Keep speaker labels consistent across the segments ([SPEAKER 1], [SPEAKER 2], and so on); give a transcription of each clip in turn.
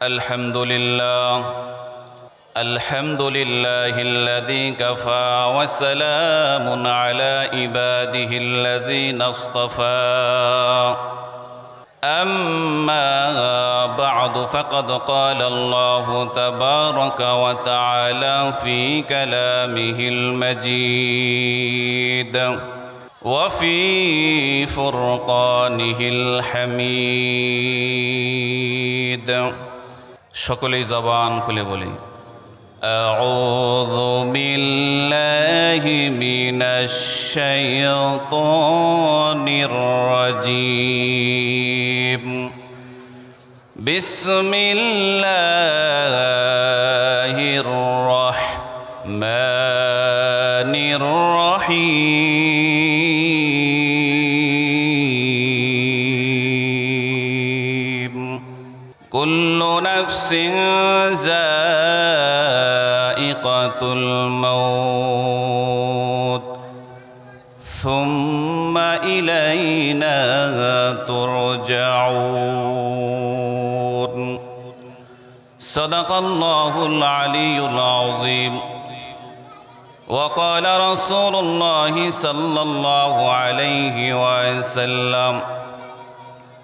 [SPEAKER 1] الحمد لله الذي كفى وسلام على عباده الذين اصطفى أما بعد فقد قال الله تبارك وتعالى في كلامه المجيد وفي فرقانه الحميد সকলেই জবান খুলে বলি أعوذ بالله من الشيطان الرجيم بسم الله الرحمن الرحيم كل نفس ذائقة الموت ثم إلينا ترجعون صدق الله العلي العظيم وقال رسول الله صلى الله عليه وسلم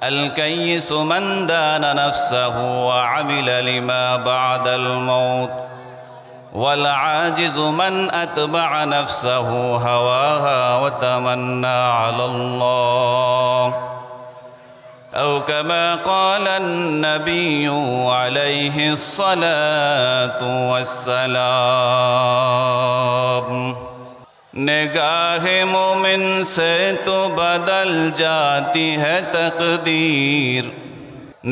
[SPEAKER 1] الكيس من دان نفسه وعمل لما بعد الموت والعاجز من أتبع نفسه هواها وتمنى على الله أو كما قال النبي عليه الصلاة والسلام निगाह मोमिन से तो बदल जाती है तकदीर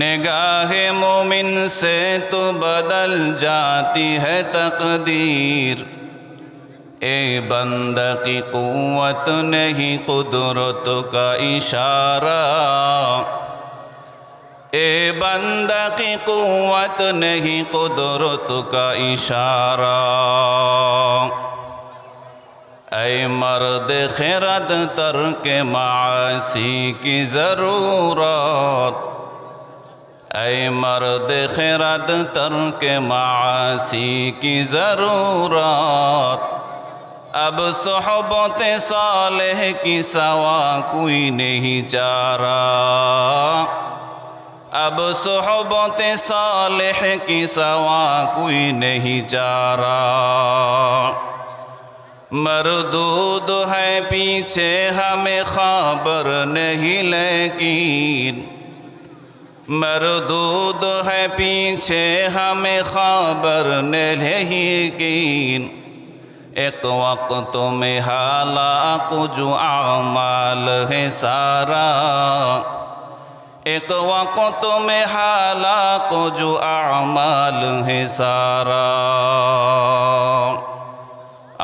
[SPEAKER 1] निगाह मोमिन से तो बदल जाती है तकदीर ए बंदा की कुव्वत नहीं कुदरत का इशारा ए बंदा की कुव्वत नहीं कुदरत का इशारा ऐ मर्द खिरद तर्क मासी की ज़रूरत ऐ मर्द खिरद तर्क मासी की ज़रूरत अब सोहबत सालेह की सवा कोई नहीं चारा अब सोहबत सालेह की सवा कोई नहीं चारा मरदूद है पीछे हमें खबर नहीं लेकिन मरदूद है पीछे हमें खबर नहीं लेकिन एक वक्त में हालाक जो आमाल है सारा एक वक्त में हालाक जो आमाल है सारा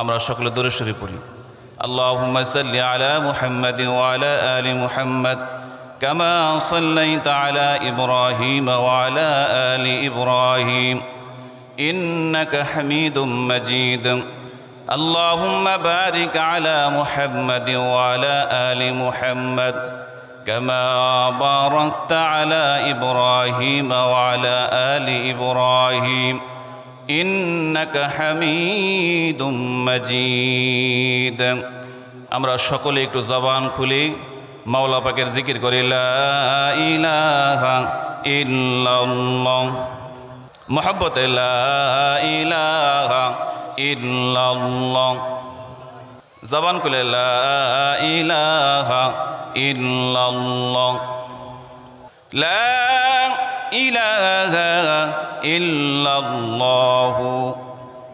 [SPEAKER 1] আমরা সকলে দরুদ শরীফ পড়ি আল্লাহুম্মা সাল্লি আলা মুহাম্মাদিন ওয়া আলা আলি মুহাম্মাদ কামা সাল্লাইতা আলা ইব্রাহিম ওয়া আলা আলি ইব্রাহিম ইন্নাকা হামিদুম মাজিদ আল্লাহুম্মা বারিক আলা মুহাম্মাদিন ওয়া আলা আলি মুহাম্মাদ কামা বারাকতা আলা ইব্রাহিম ওয়া আলা আলি ইব্রাহিম ইন্নাকা হামিদুম মাজিদ আমরা সকলে একটু জবান খুলি মাওলা পাকের জিকির করি লা ইলাহা ইল্লাল্লাহ মুহাব্বতে লা ইলাহা ইল্লাল্লাহ জবান খুলে লা ইলাহা ইল্লাল্লাহ লা ইলাহা ইল্লাল্লাহ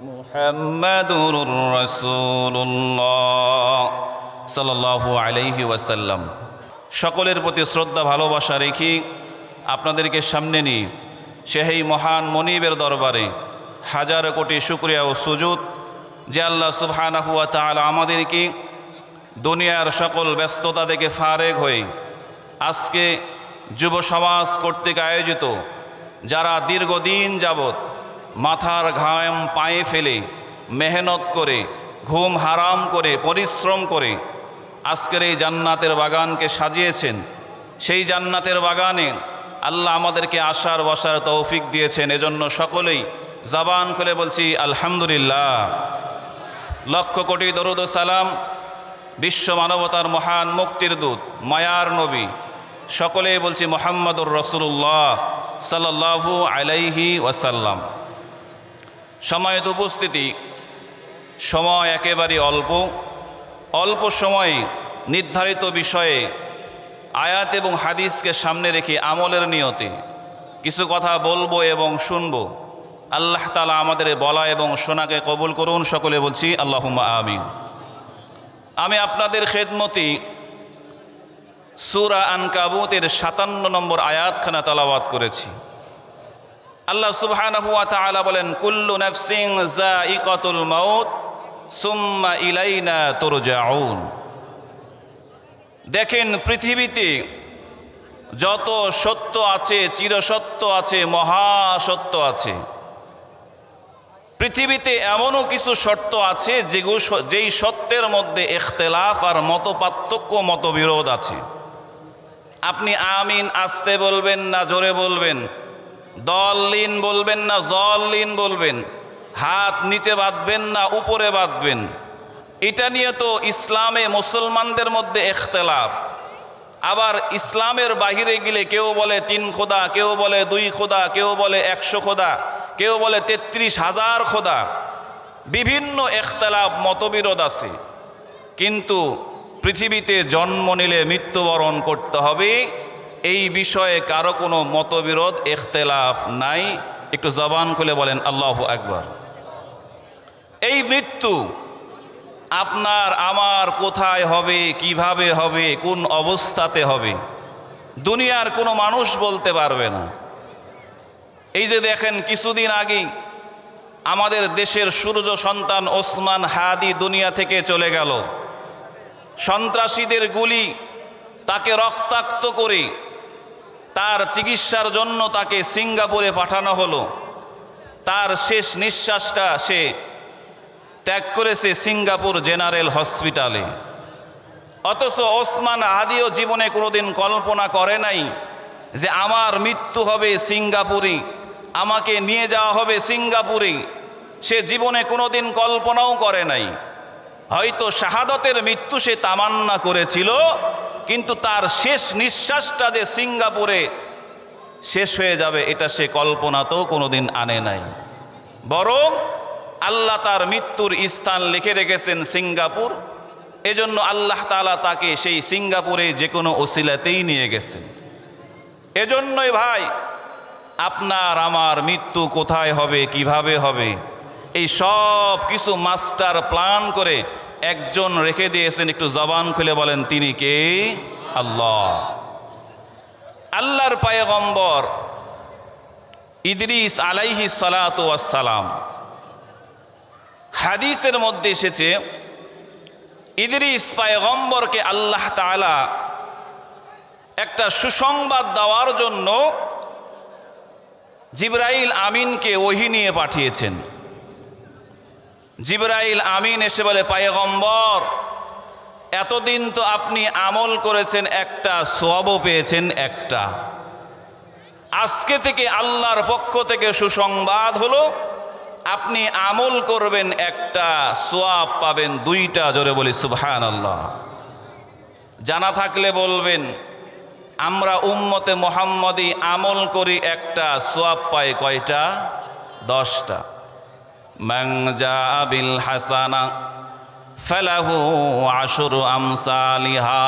[SPEAKER 1] মুহাম্মাদুর রাসূলুল্লাহ সাল্লাল্লাহু আলাইহি ওয়াসাল্লাম। সকলের প্রতি শ্রদ্ধা ভালোবাসা রেখে আপনাদেরকে সামনে নিয়ে সেই মহান মনিবের দরবারে হাজার কোটি শুকরিয়া ও সুজুদ যে আল্লাহ সুবহানাহু ওয়া তাআলা আমাদেরকে দুনিয়ার সকল ব্যস্ততা থেকে ফারেগ হয়ে আজকে যুব সমাজ কর্তৃক আয়োজিত যারা দীর্ঘদিন যাবৎ মাথার ঘাম পায়ে ফেলে মেহনত করে ঘুম হারাম করে পরিশ্রম করে আজকের এই জান্নাতের বাগানকে সাজিয়েছেন, সেই জান্নাতের বাগানে আল্লাহ আমাদেরকে আসার বসার তৌফিক দিয়েছেন, এজন্য সকলেই জবান খুলে বলছি আলহামদুলিল্লাহ। লক্ষ কোটি দরুদ ও সালাম বিশ্ব মানবতার মহান মুক্তির দূত মায়ার নবী, সকলেই বলছি মুহাম্মদুর রাসূলুল্লাহ সাল্লাল্লাহু আলাইহি ওয়াসাল্লাম। সম্মানিত উপস্থিতি, সময় একেবারে অল্প সময়ে নির্ধারিত বিষয়ে আয়াত এবং হাদিসকে সামনে রেখে আমলের নিয়তে কিছু কথা বলবো এবং শুনবো। আল্লাহ তাআলা আমাদের বলা এবং শোনাকে কবুল করুন, সকলে বলছি আল্লাহুম্মা আমিন। আমি আপনাদের খেদমতি সূরা আনকাবুতের 57 নম্বর আয়াতখানা তেলাওয়াত করেছি। আল্লাহ সুবহানাহু ওয়া তাআলা বলেন, কুল্লু নাফসিন যায়িকাতুল মাউত সুম্মা ইলাইনা তুরজাউন। দেখেন, পৃথিবীতে যত সত্য আছে, চিরসত্য আছে, মহাসত্য আছে, পৃথিবীতে এমনও কিছু সত্য আছে যেই সত্যের মধ্যে ইখতিলাফ আর মতপার্থক্য, মতবিরোধ আছে। আপনি আমিন আস্তে বলবেন না জোরে বলবেন, দলিন বলবেন না জলিন বলবেন, হাত নিচে বাঁধবেন না উপরে বাঁধবেন, এটা নিয়ে তো ইসলামে মুসলমানদের মধ্যে ইখতিলাফ। আবার ইসলামের বাহিরে গেলে কেউ বলে 3 খোদা, কেউ বলে 2 খোদা, কেউ বলে 100 খোদা, কেউ বলে 33,000 খোদা, বিভিন্ন ইখতিলাফ মতবিরোধ আছে। কিন্তু পৃথিবীতে জন্ম নিলে মৃত্যুবরণ করতে হবে, এই বিষয়ে কারো কোনো মতবিরোধ ইখতিলাফ নাই। একটু জবান খুলে বলেন আল্লাহু আকবার। এই মৃত্যু আপনার আমার কোথায় হবে, কিভাবে হবে, কোন অবস্থাতে হবে, দুনিয়ার কোনো মানুষ বলতে পারবে না। এই যে দেখেন, কিছুদিন আগেই আমাদের দেশের সূর্য সন্তান ওসমান হাদি দুনিয়া থেকে চলে গেল। সন্ত্রাসীদের গুলি তাকে রক্তাক্ত করে তার চিকিৎসার জন্য তাকে সিঙ্গাপুরে পাঠানো হলো। তার শেষ নিঃশ্বাসটা সে ত্যাগ করেছে সিঙ্গাপুর জেনারেল হসপিটালে। অথচ ওসমান হাদিও জীবনে কোনোদিন কল্পনা করে নাই যে আমার মৃত্যু হবে সিঙ্গাপুরে, আমাকে নিয়ে যাওয়া হবে সিঙ্গাপুরে। সে জীবনে কোনোদিন কল্পনাও করে নাই। হয়তো শাহাদতের মৃত্যু সে তামান্না করেছিল, কিন্তু তার শেষ নিঃশ্বাসটা যে সিঙ্গাপুরে শেষ হয়ে যাবে এটা সে কল্পনাতেও কোনোদিন আনে নাই। বরং আল্লাহ তার মৃত্যুর স্থান লিখে রেখেছেন সিঙ্গাপুর। এজন্য আল্লাহ তাআলা তাকে সেই সিঙ্গাপুরে যে কোনো ওসিলাতেই নিয়ে গেছেন। এজন্যই ভাই, আপনার আমার মৃত্যু কোথায় হবে, কিভাবে হবে, এই সব কিছু মাস্টার প্ল্যান করে একজন রেখে দিয়েছেন। একটু জবান খুলে বলেন তিনি কে? আল্লাহ। আল্লাহর পয়গম্বর ইদ্রিস আলাইহিস সালাতু ওয়াস সালাম, হাদিসের মধ্যে এসেছে ইদ্রিস পয়গম্বরকে আল্লাহ তাআলা একটা সুসংবাদ দেওয়ার জন্য জিবরাইল আমিনকে ওহী নিয়ে পাঠিয়েছেন। জিবরাইল আমিন এসে বলে, পয়গম্বর, এতদিন তো আপনি আমল করেছেন একটা, সওয়াবও পেয়েছেন একটা। আজকে থেকে আল্লাহর পক্ষ থেকে সুসংবাদ হলো, আপনি আমল করবেন একটা, সওয়াব পাবেন 2টা। জোরে বলি সুবহানাল্লাহ। জানা থাকলে বলবেন, আমরা উম্মতে মুহাম্মদী আমল করি একটা, সওয়াব পাই কয়টা? 10টা। মান জাআ বিল হাসানা ফালাহু আশরু আমসালিহা।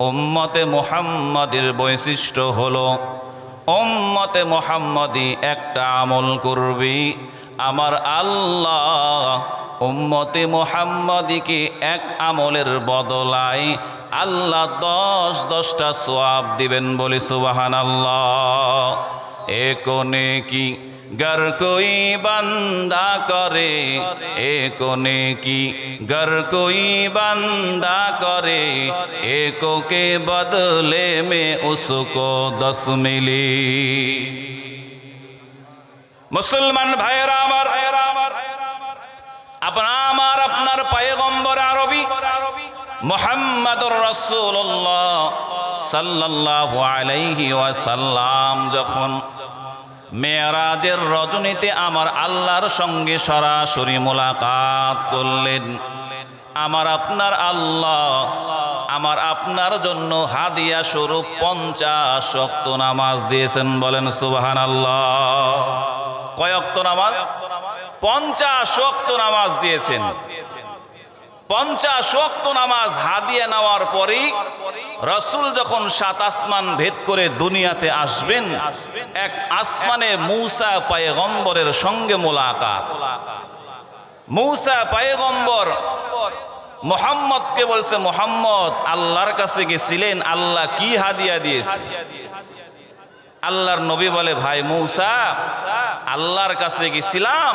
[SPEAKER 1] উম্মতে মুহাম্মদের বৈশিষ্ট্য হলো, উম্মতে মুহাম্মদী একটা আমল করবি, আমার আল্লাহ উম্মতে মুহাম্মদীকে এক আমলের বদলায় আল্লাহ 10টা সওয়াব দিবেন। বলি সুবহানাল্লাহ। एको नेकी गर कोई बंदा करे, एको नेकी गर कोई बंदा करे, एको के बदले में उसको 10 मिली। मुसलमान भाइरा আমার, আমার আপনার পয়গম্বর আরবি মুহাম্মদুর রাসূলুল্লাহ সাল্লাল্লাহু আলাইহি ওয়াসাল্লাম যখন মেরাজের রজনীতে আমার আল্লাহর সঙ্গে সরাসরি মোলাকাত করলেন, আমার আপনার আল্লাহ আমার আপনার জন্য হাদিয়া স্বরূপ 50 ওয়াক্ত নামাজ দিয়েছেন। বলেন সুবহানাল্লাহ। কয় ওয়াক্ত নামাজ? 50 ওয়াক্ত নামাজ দিয়েছেন। 50 ওয়াক্ত নামাজ হাদিয়া নেওয়ার পরেই রাসূল যখন 7 আসমান ভেদ করে দুনিয়াতে আসবেন, এক আসমানে মূসা পয়গম্বরের সঙ্গে মোলাকাত। মূসা পয়গম্বর মুহাম্মদকে বলছে, মুহাম্মদ আল্লাহর কাছে গেছিলেন, আল্লাহ কি হাদিয়া দিয়েছে? আল্লাহর নবী বলে, ভাই মূসা, আল্লাহর কাছে গেছিলাম,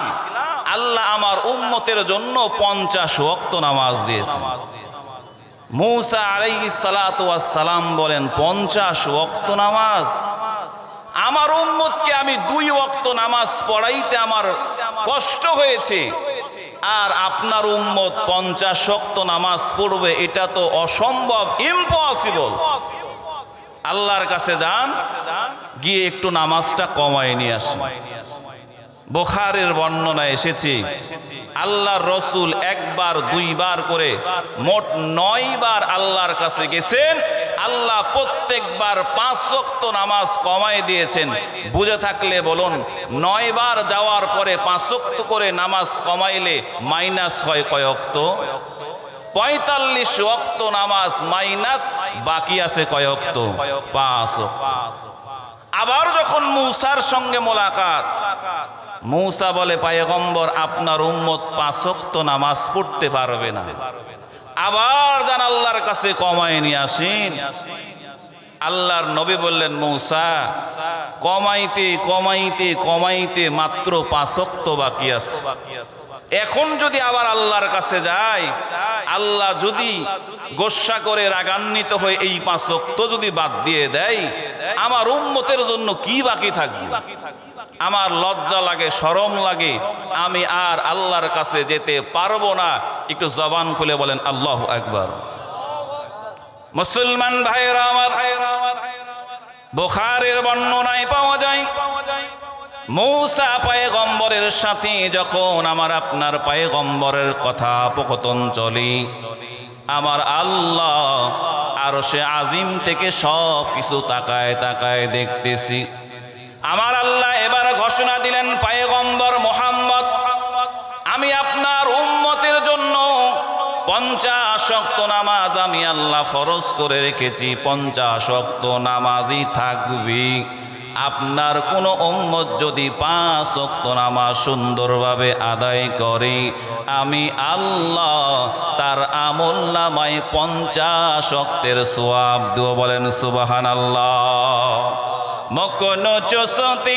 [SPEAKER 1] আল্লাহ আমার উম্মতের জন্য 50 ওয়াক্ত নামাজ দিয়েছে। মূসা আলাইহিস সালাতু ওয়াস সালাম বলেন, 50 ওয়াক্ত নামাজ? আমার উম্মতকে আমি 2 ওয়াক্ত নামাজ পড়াইতে আমার কষ্ট হয়েছে, আর আপনার উম্মত 50 ওয়াক্ত নামাজ পড়বে, এটা তো অসম্ভব, ইম্পসিবল। আল্লাহর কাছে যান, গিয়ে একটু নামাজটা কমায় নিয়ে আসেন। বুখারীর বর্ণনায় এসেছে, আল্লাহর রসুল 1 বার 2 বার করে মোট 9 বার আল্লাহর কাছে গেছেন। আল্লাহ প্রত্যেকবার 5 ওয়াক্ত নামাজ কমায় দিয়েছেন। বুঝে থাকলে বলুন, 9 বার যাওয়ার পরে 5 ওয়াক্ত করে নামাজ কমাইলে মাইনাস হয় কয় ওয়াক্ত? 45 ওয়াক্ত নামাজ মাইনাস, বাকি আছে কয় ওয়াক্ত? 5 ওয়াক্ত। আবার যখন মূসার সঙ্গে মোলাকাত, মূসা বলে, পয়গম্বর আপনার উম্মত 5 ওয়াক্ত নামাজ পড়তে পারবে না, আবার যান আল্লাহর কাছে কমায় নিয়ে আসেন। আল্লাহর নবী বললেন, মূসা কমাইতে কমাইতে কমাইতে মাত্র 5 ওয়াক্ত বাকি আছে। এখন যদি আবার আল্লাহর কাছে যাই, আল্লাহ যদি গোসা করে রাগান্বিত হয়ে এই 5 ওয়াক্ত যদি বাদ দিয়ে দেয়, আমার উম্মতের জন্য কি বাকি থাকবে? আমার লজ্জা লাগে, শরম লাগে, আমি আর আল্লাহর কাছে যেতে পারবো না। একটু জবান খুলে বলেন আল্লাহু আকবার। মুসলমান ভাইরা আমার, বুখারীর বর্ণনায় পাওয়া যায়, মূসা পয়গম্বরের সাথে যখন আমার আপনার পয়গম্বরের কথোপকথন চলে, আমার আল্লাহ আরশে আজিম থেকে সব কিছু তাকায় তাকায় দেখতেছি। আমার আল্লাহ এবার ঘোষণা দিলেন, পয়গম্বর মুহাম্মদ, আমি আপনার উম্মতের জন্য 50 ওয়াক্ত নামাজ আমি আল্লাহ ফরজ করে রেখেছি। 50 ওয়াক্ত নামাজই থাকবে। আপনার কোনো উম্মত যদি 5 ওয়াক্ত নামাজ সুন্দরভাবে আদায় করে, আমি আল্লাহ তার আমলনামায় 50 ওয়াক্তের সওয়াব দেব। বলেন সুবহানাল্লাহ। মকনো চসতি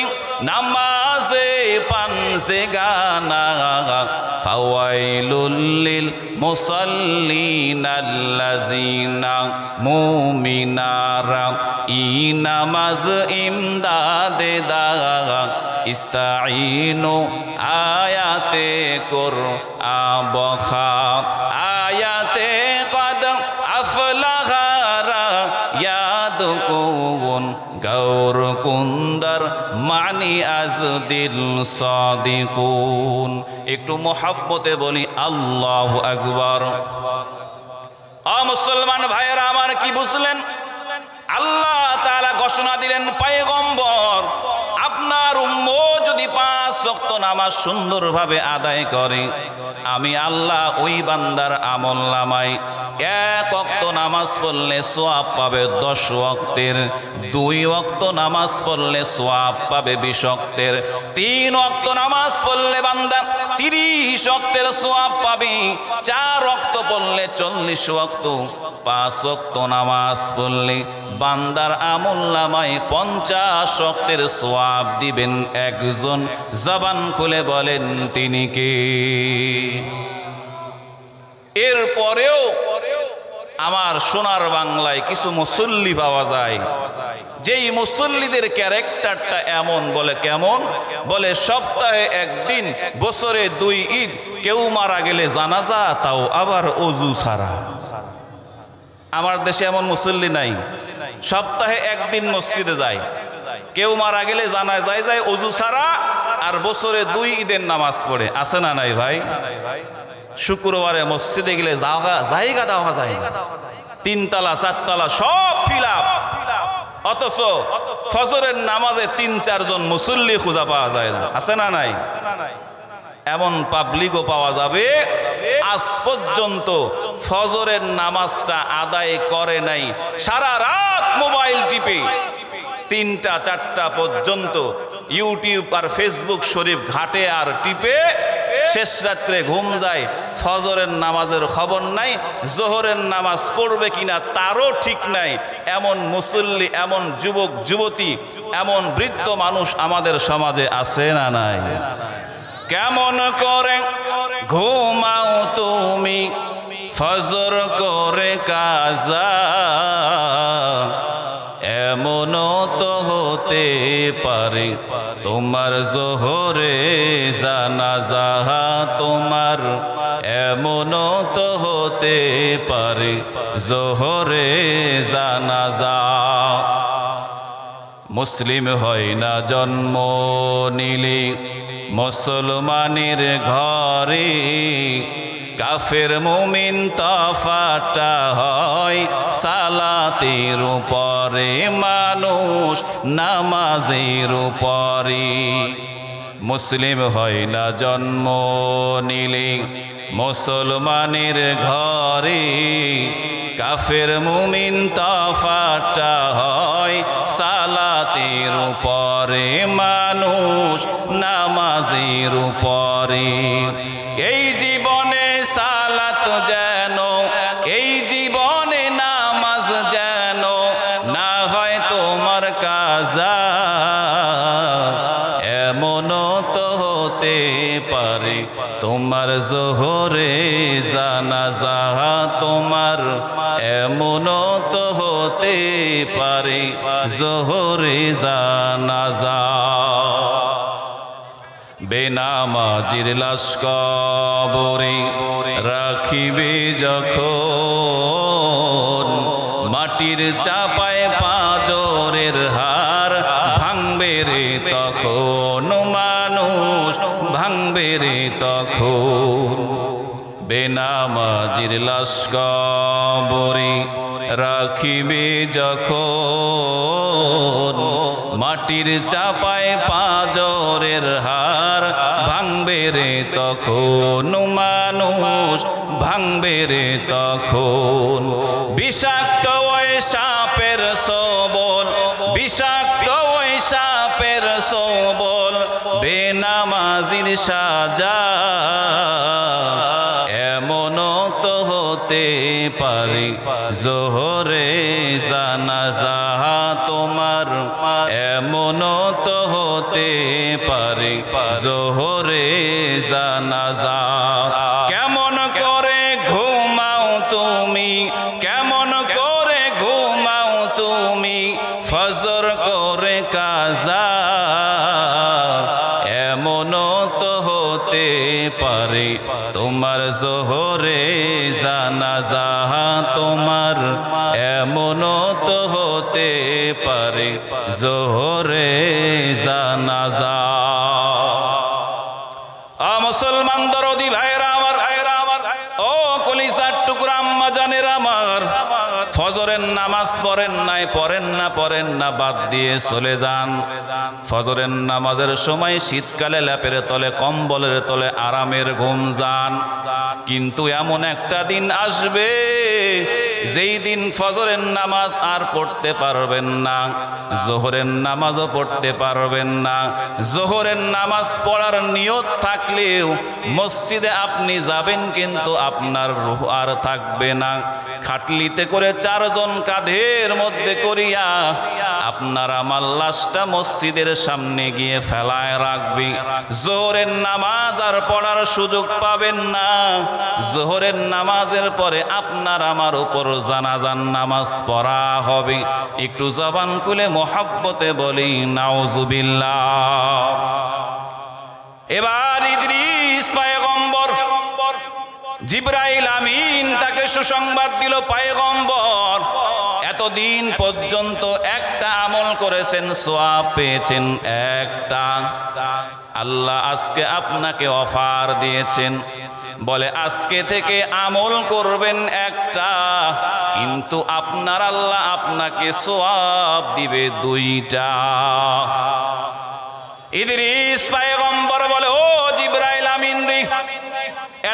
[SPEAKER 1] নামাজে পানসে গানা, ফাওয়াইলুল লিল মুসাল্লিনাল্লাযিনা মুমিনারা ই নামাজ ইমদাদে দা ইস্তাঈনু আয়াতে কুরআবখা আয়াতে কদ আফলাহারা ইয়াদকুন গৌর কুন্দর মানি আজদিল সাদিকুন। একটু মোহাব্বতে বলি আল্লাহু আকবার। মুসলমান ভাইয়েরা আমার, কি বুঝলেন? আল্লাহ তাআলা ঘোষণা দিলেন, পয়গম্বর আপনার উম্মত যদি 5 ওয়াক্ত নামাজ সুন্দরভাবে আদায় করে, আমি আল্লাহ ওই বান্দার আমলনামায় 1 ওয়াক্ত নামাজ পড়লে সওয়াব পাবে 10 ওয়াক্তের, 2 ওয়াক্ত নামাজ পড়লে সওয়াব পাবে 20 ওয়াক্তের, 3 ওয়াক্ত নামাজ পড়লে বান্দা 30 ওয়াক্তের সওয়াব পাবে, 4 ওয়াক্ত পড়লে 40 ওয়াক্ত, 5 ওয়াক্ত নামাজ পড়লে বান্দার আমলনামায় 50 ওয়াক্তের সওয়াব দিবেন একজন। জবান খুলে বলেন তিনি কে? এরপরেও আমার সোনার বাংলায় কিছু মুসল্লি পাওয়া যায়, যেই মুসল্লিদের ক্যারেক্টারটা এমন। বলে কেমন? বলে সপ্তাহে 1 দিন, বছরে 2 ঈদ, কেউ মারা গেলে জানাজা, তাও আবার অজু ছাড়া। আমার দেশে এমন মুসল্লি নাই। সপ্তাহে একদিন মসজিদে যায়। কেউ মারা গেলে জানায় যায় অজু ছাড়া, আর বছরে 2 ঈদের নামাজ পড়ে। আছে না নাই ভাই? শুক্রবারে মসজিদে গেলে জায়গা দেওয়া যায়, 3 তলা 4 তলা সব ফিল আপ, অথচ ফজরের নামাজে 3-4 জন মুসল্লি খুঁজে পাওয়া যায় না। আছে না নাই? এমন পাবলিকও পাওয়া যাবে আজ পর্যন্ত ফজরের নামাজটা আদায় করে নাই, সারা রাত মোবাইল টিপে 3টা 4টা পর্যন্ত ইউটিউব আর ফেসবুক শরীফ ঘাটে আর টিপে শেষ রাত্রে ঘুম যায়। ফজরের নামাজের খবর নাই, জোহরের নামাজ পড়বে কিনা তারও ঠিক নাই। এমন মুসল্লি, এমন যুবক যুবতী, এমন বৃদ্ধ মানুষ আমাদের সমাজে আছে না নাই? কেমন করে ঘুমাও তুমি ফজর করে কাজা, এমনও তো হতে পারে তোমার জোহরে জানাজা, তোমার এমনও তো হতে পারে জোহরে জানাজা। মুসলিম হয় না জন্ম নিলে মুসলমানের ঘরে, কাফের মুমিন তফাটা হয় সালাতের উপরে, মানুষ নামাজের উপরে। মুসলিম হয় না জন্ম নিলে মুসলমানের ঘরে, কাফের মুমিন তফাটা হয় সালাতের উপরে, মানুষ নামাজের উপরে। এই জীবনে সালাত যেন, এই জীবনে নামাজ যেন না হয় তোমার কাজা, এমনও তো হতে পারে তোমার জোহরে জানাজা, তোমার এমনও তো হতে পারে জোহরে জানাজা। বেনামাজির লাশ কবরে রাখিবে যখন, মাটির চাপায় পাঁজরের হার ভাঙবে রে তখন, মানুষ ভাঙবে রে তখন। বেনামাজির লাশ কবরে রাখিবে যখন, মাটির চাপায় পাঁজরের হার ভাঙবে রে তখন, মানুষ ভাঙবে রে তখন। বিষাক্ত ওই সাপের সবল, বিষাক্ত ওই সাপের সবল, বেনামাজির সাজা, এমনও তো হতে পারে জোহরে জানাজা, তোমার এমনও তো হতে পারে জোহরে জানাজা। কেমন করে ঘুমাও তুমি, কেমন করে ঘুমাও তুমি ফজর করে কাজা, এমনও তো হতে পারে তোমার জোহরে জানাজা, তোমার এমনও তো হতে পারে জোহরে জানাজা। মুসলমান দরদি ভাইরা আমার, ও কলিজার টুকরা আম্মা জানের আমার, ফজরের নামাজ পড়েন নাই, পড়েন না, বাদ দিয়ে চলে যান। ফজরের নামাজের সময় শীতকালে ল্যাপের তলে, কম্বলের তলে আরামের ঘুম যান। কিন্তু এমন একটা দিন আসবে যেই দিন ফজরের নামাজ আর পড়তে পারবেন না, জোহরের নামাজও পড়তে পারবেন না। জোহরের নামাজ পড়ার নিয়ত থাকলেও মসজিদে আপনি যাবেন, কিন্তু আপনার রূহ আর থাকবে না। খাটলিতে করে 4 জন কাঁধের মধ্যে করিয়া আপনার আমার লাশটা মসজিদের সামনে গিয়ে ফেলায় রাখবে। জোহরের নামাজ আর পড়ার সুযোগ পাবেন না। জোহরের নামাজের পরে আপনার আমার উপর জানাজার নামাজ পড়া হবে। একটু জবান খুলে মোহাব্বতে বলি নাউজুবিল্লাহ। এবার ইদ্রিস পয়গম্বর, জিবরাইল আমিন তাকে সুসংবাদ দিল, পয়গম্বর এত এতদিন পর্যন্ত একটা আমল করেছেন, সওয়াব পেয়েছেন একটা। আল্লাহ আজকে আপনাকে অফার দিয়েছেন, বলে আজকে থেকে আমল করবেন একটা, কিন্তু আপনার আল্লাহ আপনাকে সওয়াব দিবে দুইটা। ইদ্রিস পয়গম্বর বলে, ও জিবরাইল আমিন রে,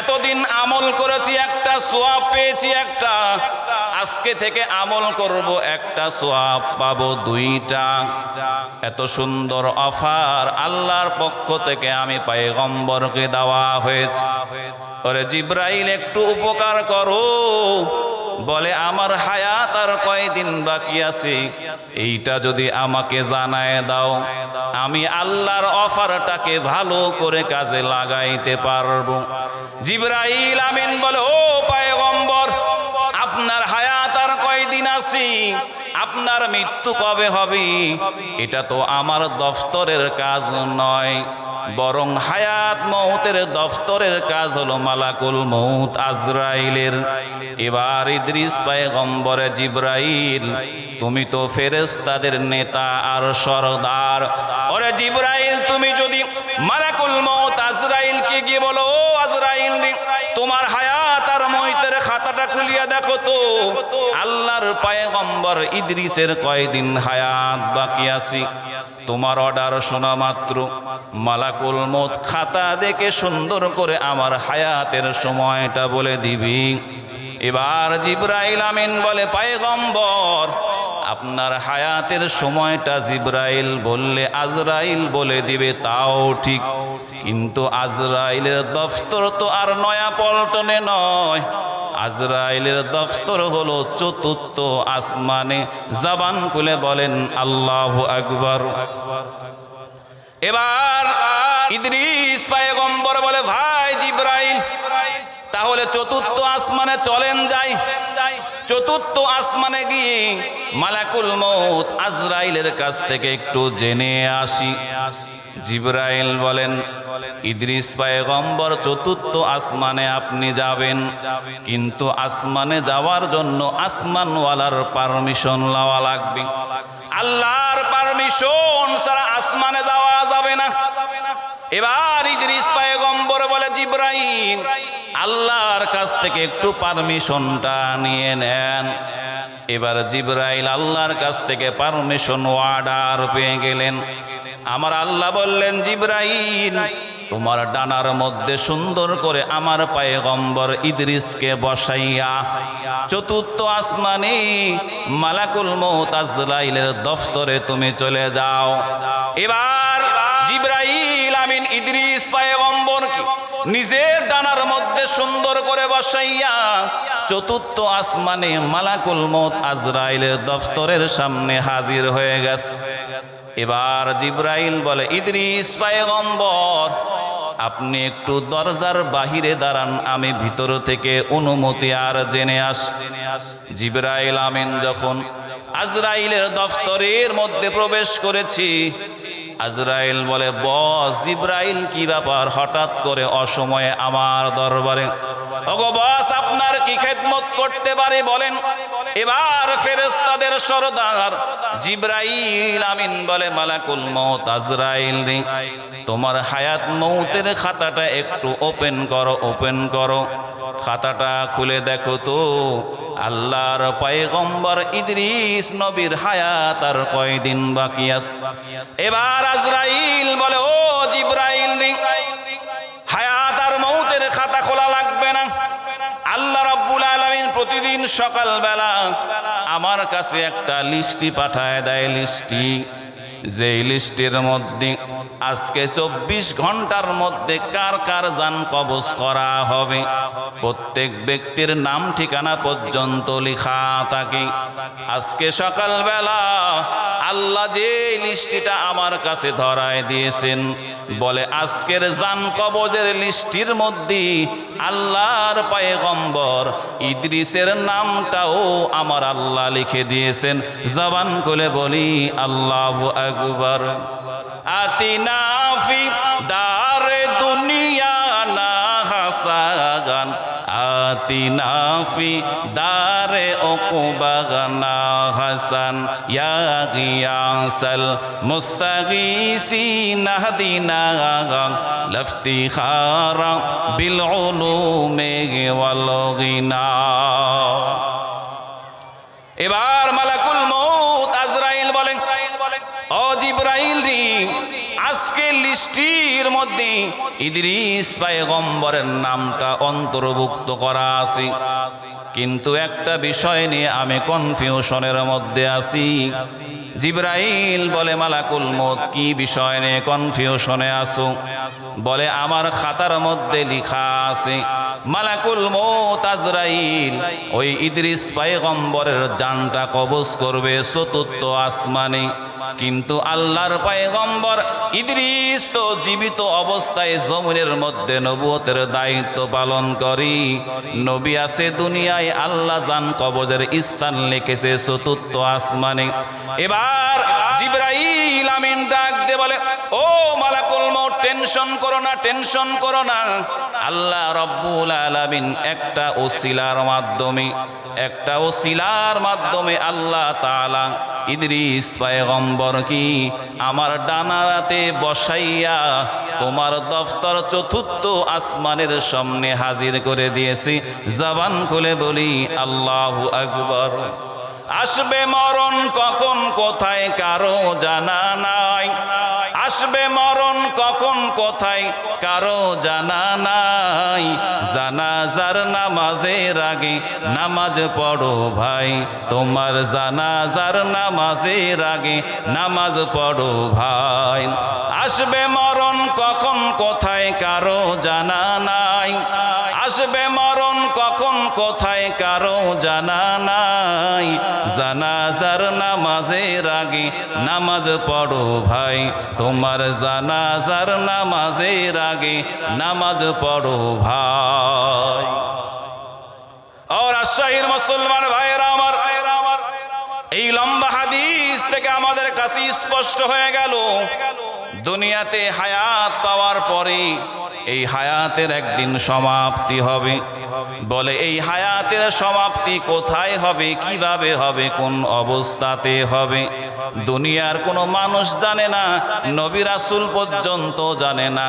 [SPEAKER 1] এতদিন আমল করেছি একটা, সওয়াব পেয়েছি একটা, আজকে থেকে আমল করব একটা, সওয়াব পাবো দুইটা। এত সুন্দর অফার আল্লাহর পক্ষ থেকে আমি পয়গম্বরকে দেওয়া হয়েছে। ওরে জিবরাইল একটু উপকার করো। বলে আমার হায়াত আর কয়দিন বাকি আছে, এইটা যদি আমাকে জানায় দাও, আমি আল্লাহর অফারটাকে ভালো করে কাজে লাগাইতে পারবো। জিবরাইল আমিন বলে, ও পয়গম্বর, আপনার হায়াত আর কয়দিন আছে, আপনার মৃত্যু কবে হবে, এটা তো আমার দফতরের কাজ নয়, বরং হায়াত মৌতের দফতরের কাজ হলো মালাকুল মৌত আজরাইলের। এবার ইদ্রিস পয়গম্বরে, জিবরাইল তুমি তো ফেরেশতাদের নেতা আর সরদার, ওরে জিবরাইল তুমি যদি মালাকুল মৌত আজরাইলকে গিয়ে বলো, ও আজরাইল তোমার হায়াত আর মৌতের খাতাটা খুলিয়া দেখো তো আল্লাহর পয়গম্বর ইদ্রিসের কয়দিন হায়াত বাকি আছে। তোমার অর্ডার শোনা মাত্র মালাকুল মৌত খাতা দেখে সুন্দর করে আমার হায়াতের সময়টা বলে দিবি। এবার জিবরাইল আমিন বলে, পয়গম্বর আপনার হায়াতের সময়টা জিবরাইল বললে আজরাইল বলে দিবে তাও ঠিক, কিন্তু আজরাইলের দফতর তো আর নয়া পল্টনে নয়, আজরাইলের দফতর হলো চতুর্থ আসমানে। জবান খুলে বলেন আল্লাহু আকবার। এবার ইদ্রিস পয়গম্বর বলে, ভাই জিবরাইল তাহলে চতুর্থ আসমানে চলেন যাই। চতুর্থ আসমানে গিয়ে মালাকুল মৌত আজরাইলের কাছ থেকে একটু জেনে আসি। জিবরাইল বলেন, ইদ্রিস পয়গম্বর চতুর্থ আসমানে আপনি যাবেন, কিন্তু আসমানে যাওয়ার জন্য আসমানওয়ালার পারমিশন লওয়া লাগবে। আল্লাহর পারমিশন ছাড়া আসমানে যাওয়া যাবে না। এবার ইদ্রিস পয়গম্বর বলে, জিবরাইল আল্লাহর কাছ থেকে একটু পারমিশনটা নিয়ে নেন। এবার জিবরাইল আল্লাহর কাছ থেকে পারমিশন অর্ডার পেয়ে গেলেন। আমার আল্লাহ বললেন, জিবরাইল তোমার ডানার মধ্যে সুন্দর করে আমার পয়গম্বর ইদ্রিসকে বসাইয়া চতুর্থ আসমানে মালাকুল মৌত আজরাইলের দফতরে তুমি চলে যাও। এবার জিবরাইল আমিন ইদ্রিস পয়গম্বরকে নিজের ডানার মধ্যে সুন্দর করে বসাইয়া চতুর্থ আসমানে মালাকুল মৌত আজরাইলের দফতরের সামনে হাজির হয়ে গেছে। এবার জিবরাইল বলে, ইদ্রিস পয়গম্বর আপনি একটু দরজার বাহিরে দাঁড়ান, আমি ভিতর থেকে অনুমতি আর জেনে আস। জিবরাইল আমিন যখন আজরাইলের দফতরের মধ্যে প্রবেশ করেছি, আজরাইল বলে, বস জিবরাইল কি ব্যাপার হঠাৎ করে অসময়ে আমার দরবারে? ওগো বস আপনার কি খেদমত করতে পারি বলেন। এবার ফেরেশতাদের সরদার জিবরাইল আমিন বলে, মালাকুল মৌত আজরাইল রে, তোমার হায়াত মৌতের খাতাটা একটু ওপেন করো, ওপেন করো। খাতাটা খুলে দেখো তো আল্লাহর পয়গম্বর ইদ্রিস নবীর হায়াত আর কয়দিন বাকি আছে। এবার আজরাইল বলে, ও জিবরাইল রে, হায়াত আর মৌতের খাতা খোলা লাগবে না। আল্লাহ রাব্বুল আলামিন প্রতিদিন সকালবেলা আমার কাছে একটা লিস্টি পাঠায় দেয়, লিস্টি, যেই লিস্টের মধ্যে আজকে 24 ঘন্টার মধ্যে কার কার জান কবজ করা হবে প্রত্যেক ব্যক্তির নাম ঠিকানা পর্যন্ত লেখা থাকে। আজকে সকালবেলা আল্লাহ যে লিস্টিটা আমার কাছে ধরায় দিয়েছেন, বলে আজকের জান কবজের লিস্টির মধ্যে আল্লাহর পয়গম্বর ইদ্রিসের নামটাও আমার আল্লাহ লিখে দিয়েছেন। জবান খুলে বলি আল্লাহু আকবার। আতিনা ফি দারে দুনিয়া না হাসান, আতিনা ফি দারে উকবানা হাসান ইয়া গিয়াসাল মুস্তাগীসিনা হাদিনা লাফতিখারা বিল উলুমি ওয়াল গিনা। এবার মালাকুল মউত আজরাইল বলেন, ও জিবরাইল রে, আজকে লিস্টির মধ্যে ইদ্রিস পয়গম্বরের নামটা অন্তর্ভুক্ত করা আছে, কিন্তু একটা বিষয় নিয়ে আমি কনফিউশনের মধ্যে আছি। জিবরাইল বলে, মালাকুল মউত কি বিষয় নিয়ে কনফিউশনে আছো? বলে, আমার খাতার মধ্যে লেখা আছে মালাকুল মউত আজরাইল ওই ইদ্রিস পয়গম্বরের জানটা কবজ করবে চতুর্থ আসমানে। কিন্তু আল্লাহর পয়গম্বর ইদ্রিস তো জীবিত অবস্থায় জমিনের মধ্যে নবুয়তের দায়িত্ব পালন করি, নবী আছে দুনিয়ায়, আল্লাহ জান কবজের স্থান লিখেছে চতুর্থ আসমানে। এবার জিবরাইল আমিন ডাক দে বলে, ও মালাকুল মউত, টেনশন করো না, টেনশন করো না। আল্লাহ রব্বুল আলামিন একটা ওসিলার মাধ্যমে আল্লাহ তাআলা ইদ্রিস পয়গম্বর কি আমার ডানাতে বসাইয়া তোমার দফতর চতুর্থ আসমানের সামনে হাজির করে দিয়েছি। জবান খুলে বলি আল্লাহু আকবার। আসবে মরণ কখন কোথায় কারো জানা নাই, আসবে মরণ কখন কোথায় কারো জানা নাই। জানাজার নামাজের আগে নামাজ পড়ো ভাই, তোমার জানাজার নামাজের আগে নামাজ পড়ো ভাই। আসবে মরণ কখন কোথায় কারো জানা নাই, আসবে মরণ কখন কোথায় কারো জানা নাই। জানাজার নামাজের আগে নামাজ পড়ো ভাই, তোমার জানাজার নামাজের আগে নামাজ পড়ো ভাই। আর রাজশাহীর মুসলমান ভাইয়েরা আমার, এই লম্বা হাদিস থেকে আমাদের কাছে স্পষ্ট হয়ে গেল, দুনিয়াতে হায়াত পাওয়ার পরে এই হায়াতের একদিন সমাপ্তি হবে। বলে, এই হায়াতের সমাপ্তি কোথায় হবে, কিভাবে হবে, কোন অবস্থাতে হবে, দুনিয়ার কোনো মানুষ জানে না, নবী রাসূল পর্যন্ত জানে না।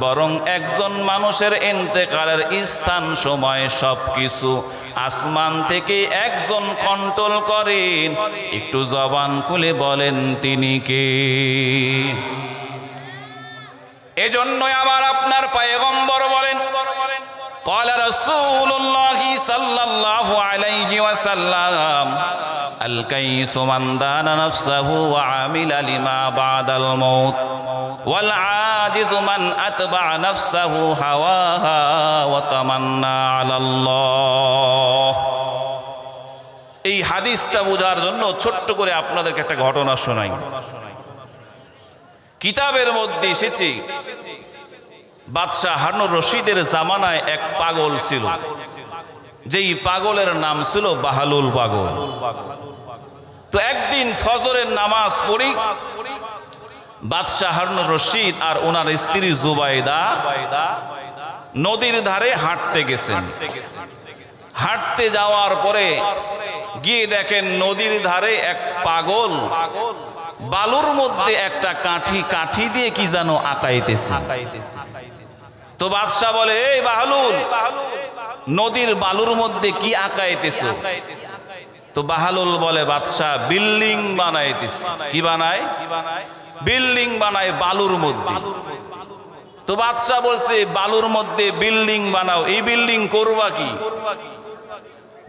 [SPEAKER 1] বরং একজন মানুষের ইন্তেকালের স্থান, সময়, সবকিছু আসমান থেকে একজন কন্ট্রোল করেন। একটু জবান খুলে বলেন তিনি কে? এজন্যই আমার আপনার পয়গম্বর বলেন, ক্বালা রাসূলুল্লাহি সাল্লাল্লাহু আলাইহি ওয়াসাল্লাম, আল কাইসু মান দানা নাফসাহু ওয়া আমিলা লিমা বাদাল মাউত ওয়াল আজিজু মান আতবা নাফসাহু হাওয়াহা ওয়া তামান্না আলাল্লাহ। এই হাদিসটা বোঝার জন্য ছোট্ট করে আপনাদেরকে একটা ঘটনা শোনাই। কিতাবের মধ্যে এসেছে, বাদশাহ হারুনুর রশিদের জামানায় এক পাগল ছিল, যেই পাগলের নাম ছিল বাহলুল পাগল। তো একদিন ফজরের নামাজ পড়ি বাদশাহ হারুনুর রশিদ আর ওনার স্ত্রী জুবাইদা নদীর ধারে হাঁটতে গেছেন। হাঁটতে যাওয়ার পরে গিয়ে দেখেন নদীর ধারে এক পাগল বালুর মধ্যে একটা কাঠি দিয়ে কি যেন আঁকাইতেছে। তো বাদশাহ বলে, এই বাহলুল, নদীর বালুর মধ্যে কি আঁকাইতেছ? তো বাহলুল বলে, বাদশাহ বিল্ডিং বানাইতেছে। কি বানায়? বিল্ডিং বানায় বালুর মধ্যে। তো বাদশাহ বলছে, বালুর মধ্যে বিল্ডিং বানাও, এই বিল্ডিং করবা কি?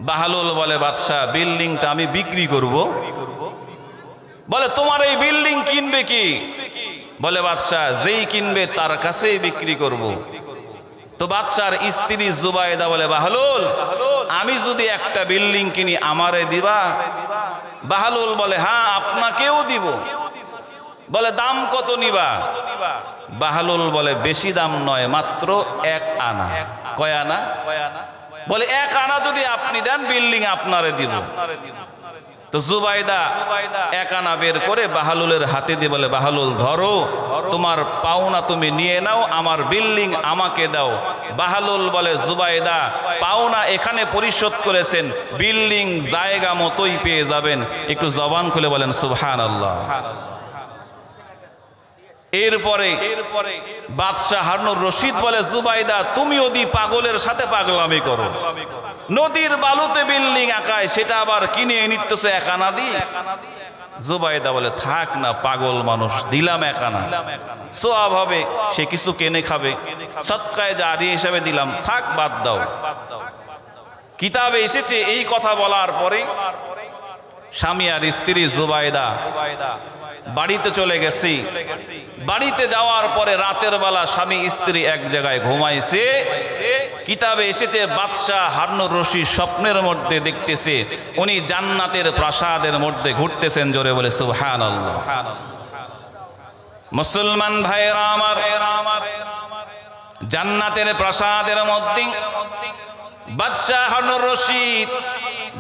[SPEAKER 1] বাহলুল বলে, বাদশাহ বিল্ডিংটা আমি বিক্রি করব। বলে, তোমার এই বিল্ডিং কিনবে কি? বলে, বাদশাহ যেই কিনবে তার কাছেই বিক্রি করব। তো বাদশার স্ত্রী জুবাইদা বলে, বাহলুল, আমি যদি একটা বিল্ডিং কিনি আমারে দিবা? বাহলুল বলে, হ্যাঁ আপনাকেও দিব। বলে, দাম কত নিবা? বাহলুল বলে, বেশি দাম নয়, মাত্র 1 আনা। কয় আনা? বলে, 1 আনা যদি আপনি দেন বিল্ডিং আপনারে দিব। তো জুবাইদা 1 আনা বের করে বাহলুলের হাতে দিয়ে বলে, বাহলুল ধরো, তোমার পাওনা তুমি নিয়ে নাও, আমার বিল্ডিং আমাকে দাও। বাহালুল বলে জুবাইদা পাওনা এখানে পরিশোধ করেছেন, বিল্ডিং জায়গা মতোই পেয়ে যাবেন। একটু জবান খুলে বলেন সুবহানাল্লাহ। এরপরে বাদশাহ হারুনুর রশিদ বলে জুবাইদা তুমি ওদি পাগলের সাথে পাগলামি করো, নদীর বালুতে বিল্ডিং আঁকায়, সেটা আবার কিনে নিতেছে এক আনা দিয়ে। জুবাইদা বলে থাক না, পাগল মানুষ, দিলাম এক আনা, সোয়াব হবে, সে কিছু কেনে খাবে, সদকায়ে জারিয়া হিসাবে দিলাম, থাক বাদ দাও। কিতাবে এসেছে এই কথা বলার পরে স্বামী আর স্ত্রী জুবাইদা বাড়িতে চলে গেছি। বাড়িতে যাওয়ার পরে রাতের বেলা স্বামী স্ত্রী এক জায়গায় ঘুমাইছে। কিতাবে এসেছে বাদশাহ হারুনুর রশিদ স্বপ্নের মধ্যে দেখতেছে উনি জান্নাতের প্রাসাদের মধ্যে ঘুরতেছেন। জোরে বলে সুবহানাল্লাহ। মুসলমান ভাইরা আমার, জান্নাতের প্রাসাদের মধ্যে বাদশাহ হারুনুর রশিদ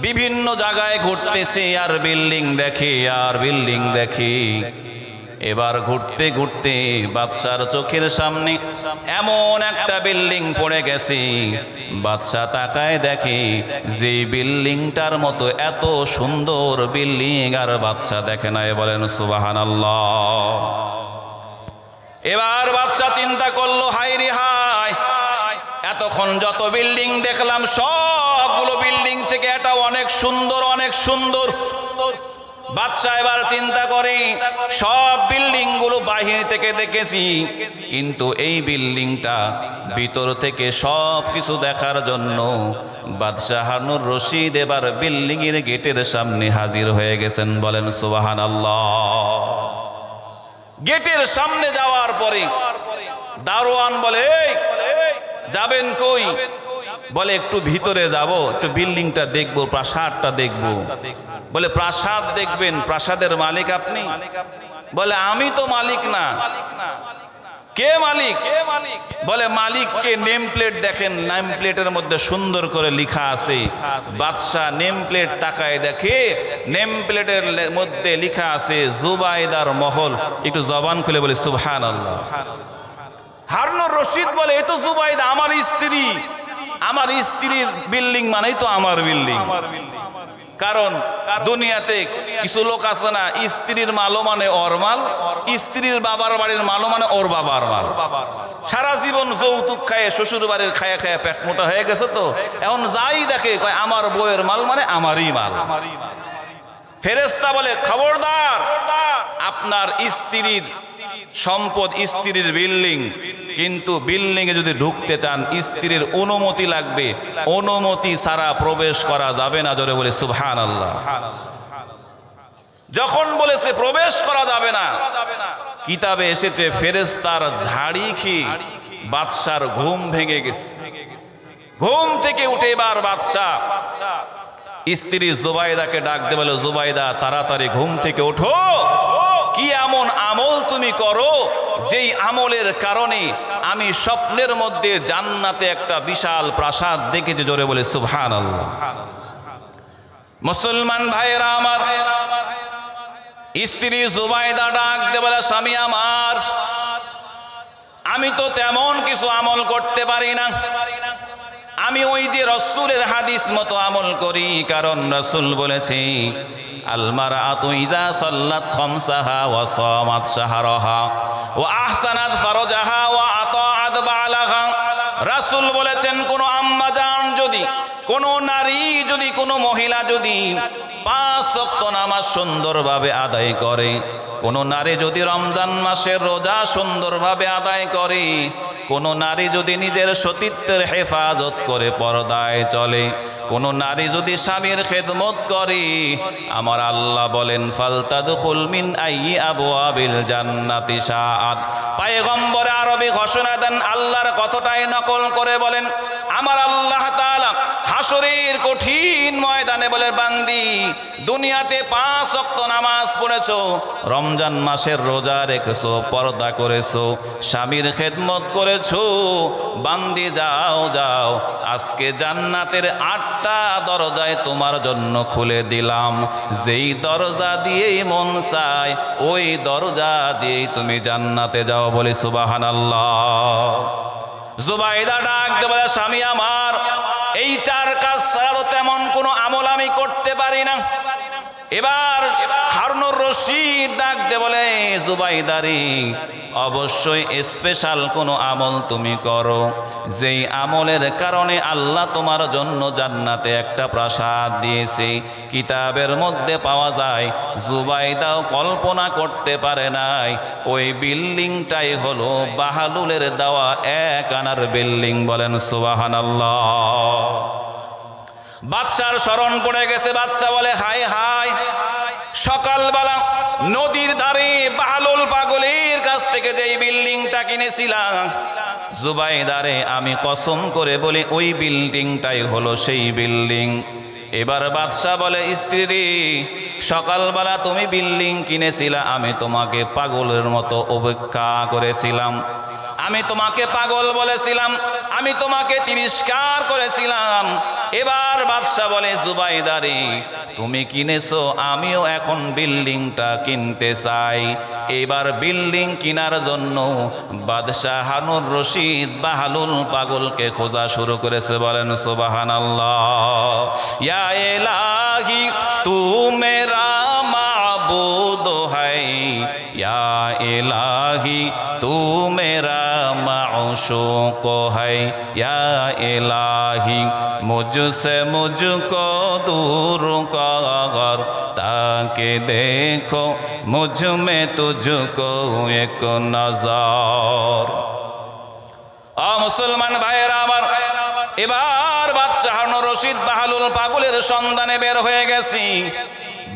[SPEAKER 1] বিভিন্ন জায়গায় ঘুরতেছে, আর বিল্ডিং দেখে, আর বিল্ডিং দেখে। এবার ঘুরতে ঘুরতে বাদশার চোখের সামনে এমন একটা বিল্ডিং পড়ে গেছে। বাদশা তাকায় দেখে যে বিল্ডিংটার মতো এত সুন্দর বিল্ডিং আর বাদশা দেখে নাই। বলেন সুবহানাল্লাহ। এবার বাদশা চিন্তা করলো হায় রে হায়, এতক্ষণ যত বিল্ডিং দেখলাম সবগুলো বিল্ডিং থেকে এটা অনেক সুন্দর, অনেক সুন্দর। বাদশা এবার চিন্তা করে সব বিল্ডিং গুলো বাহির থেকে দেখেছি, কিন্তু এই বিল্ডিংটা ভিতর থেকে সব কিছু দেখার জন্য বাদশাহ হারুনুর রশিদ এবার বিল্ডিং এর গেটের সামনে হাজির হয়ে গেছেন। বলেন সুবহানাল্লাহ। গেটের সামনে যাওয়ার পরে দারোয়ান বলে যাবেন কই? বলে একটু ভিতরে যাব, একটু বিল্ডিংটা দেখবো, প্রাসাদটা দেখবো। বলে প্রাসাদ দেখবেন? প্রাসাদের মালিক আপনি? বলে আমি তো মালিক না। কে মালিক? বলে মালিককে নেম প্লেট দেখেন, নেম প্লেটের মধ্যে সুন্দর করে লেখা আছে। বাদশা নেম প্লেট তাকায় দেখে, নেম প্লেটের মধ্যে লেখা আছে জুবাইদার মহল। একটু জবান খুলে বলে সুবহানাল্লাহ। হারুনুর রশিদ বলে এ তো জুবাইদা আমার স্ত্রী, আমার স্ত্রীর বিল্ডিং মানেই তো আমার বিল্ডিং। কারণ দুনিয়াতে কিছু লোক আছে না, স্ত্রীর মালও মানে ওর মাল, স্ত্রীর বাবার বাড়ির মালও মানে ওর বাবার মাল। সারা জীবন যৌতুক খায়, শ্বশুর বাড়ির খায়া খায়া পেট মোটা হয়ে গেছে, তো এখন যাই দেখে কয় আমার বউয়ের মাল মানে আমারই মাল। ফেরেশতা বলে খবরদার, আপনার স্ত্রীর সম্পদ, স্ত্রীর বিল্ডিং, কিন্তু বিল্ডিং এ যদি ঢুকতে চান স্ত্রীর অনুমতি লাগবে, অনুমতি ছাড়া প্রবেশ করা যাবে না। জোরে বলে সুবহানাল্লাহ। যখন বলেছে প্রবেশ করা যাবে না, কিতাবে এসেছে ফেরেশতার ঝাড়ি খেয়ে বাদশার ঘুম ভেঙে গেছে। ঘুম থেকে উঠে এবার বাদশাহ স্ত্রী জুবাইদাকে ডাক দিয়ে বলে জুবাইদা তাড়াতাড়ি ঘুম থেকে ওঠো, কি এমন আমল তুমি করো যেই আমলের কারণে আমি স্বপ্নের মধ্যে জান্নাতে একটা বিশাল প্রাসাদ দেখেছি। জোরে বলে সুবহানাল্লাহ। মুসলমান ভাইরা আমার, স্ত্রী জুবাইদা ডাক দিয়ে বলে স্বামী আমার, আমি তো তেমন কিছু আমল করতে পারি না, আমি ওই যে রাসূলের হাদিস মতো আমল করি। কারণ রাসূল বলেছে আল মারআতু ইযা সাল্লাত খামসাহা ওয়া সামাত শাহরাহা ওয়া আহসানাত ফারজাহা ওয়া আতাআত বালাহা। রাসূল বলেছেন কোন আম্মা জান যদি, কোন নারী যদি, কোন মহিলা যদি 5 ওয়াক্ত নামাজ সুন্দরভাবে আদায় করে, কোন নারী যদি রমজান মাসের রোজা সুন্দরভাবে আদায় করে, কোন নারী যদি নিজের সতীত্বের হেফাজত করে পর্দায় চলে, কোন নারী যদি স্বামীর খেদমত করে, আমার আল্লাহ বলেন ফালতাদখুল মিন আইয়ি আবওয়াবিল জান্নাতি শাআত। পয়গম্বর আরবি ঘোষণা দেন, আল্লাহর কথাটাই নকল করে বলেন আমার আল্লাহ তাআলা হাসরের কঠিন ময়দানে বলে বান্দি দুনিয়াতে 5 ওয়াক্ত নামাজ পড়েছো, রমজান মাসের রোজা রেখেছো, পর্দা করেছো, স্বামীর খেদমত করেছো, বান্দি যাও যাও, আজকে জান্নাতের 8টা দরজায় তোমার জন্য খুলে দিলাম, যেই দরজা দিয়েই মন চায় ওই দরজা দিয়েই তুমি জান্নাতে যাও। বলি সুবহানাল্লাহ। জুবাইদা ডাক দিয়ে বলে, স্বামী আমার, এই 4 কাজ ছাড়া তো তেমন কোনো আমল আমি করতে পারি না। এবার হারুনুর রশিদ ডাক দিয়ে বলে, জুবাইদারি, অবশ্যই স্পেশাল কোনো আমল তুমি করো, যেই আমলের কারণে আল্লাহ তোমার জন্য জান্নাতে একটা প্রাসাদ দিয়েছে। কিতাবের মধ্যে পাওয়া যায়, জুবাইদাও কল্পনা করতে পারে নাই ওই বিল্ডিংটাই হলো বাহালুলের দেওয়া 1 আনার বিল্ডিং। বলেন সুবহানাল্লাহ। বাদশার স্মরণ পড়ে গেছে। বাদশা বলে, হাই হাই, সকালবেলা নদীর ধারে বাহালুল পাগলের কাছ থেকে যেই বিল্ডিংটা কিনেছিলাম, জুবাইদারে আমি কসম করে বলি ওই বিল্ডিংটাই হলো সেই বিল্ডিং। এবার বাদশা বলে, স্ত্রী, সকালবেলা তুমি বিল্ডিং কিনেছিলা, আমি তোমাকে পাগলের মতো উপেক্ষা করেছিলাম, আমি তোমাকে পাগল বলেছিলাম, আমি তোমাকে তিরস্কার করেছিলাম। এবার বাদশা বলে, জুবাইদারি, তুমি কিনেছো, আমিও এখন বিল্ডিংটা কিনতে চাই। এবার বিল্ডিং কেনার জন্য বাদশাহ হারুনুর রশিদ বাহালুল পাগলকে খোঁজা শুরু করেছে। বলেন সুবহানাল্লাহ। ইয়া ইলাহি তু মেরা মাবুদ হ্যায়, ইয়া ইলাহি তু মেরা माशूक है, या इलाही मुझसे मुझको दूर कर, ताकि देखो मुझ में तुझको एक नजर। मुसलमान भाइरा आमार, এবার বাদশাহ হারুনুর রশিদ বাহালুল পাগলের সন্ধানে বের হয়ে গেছি।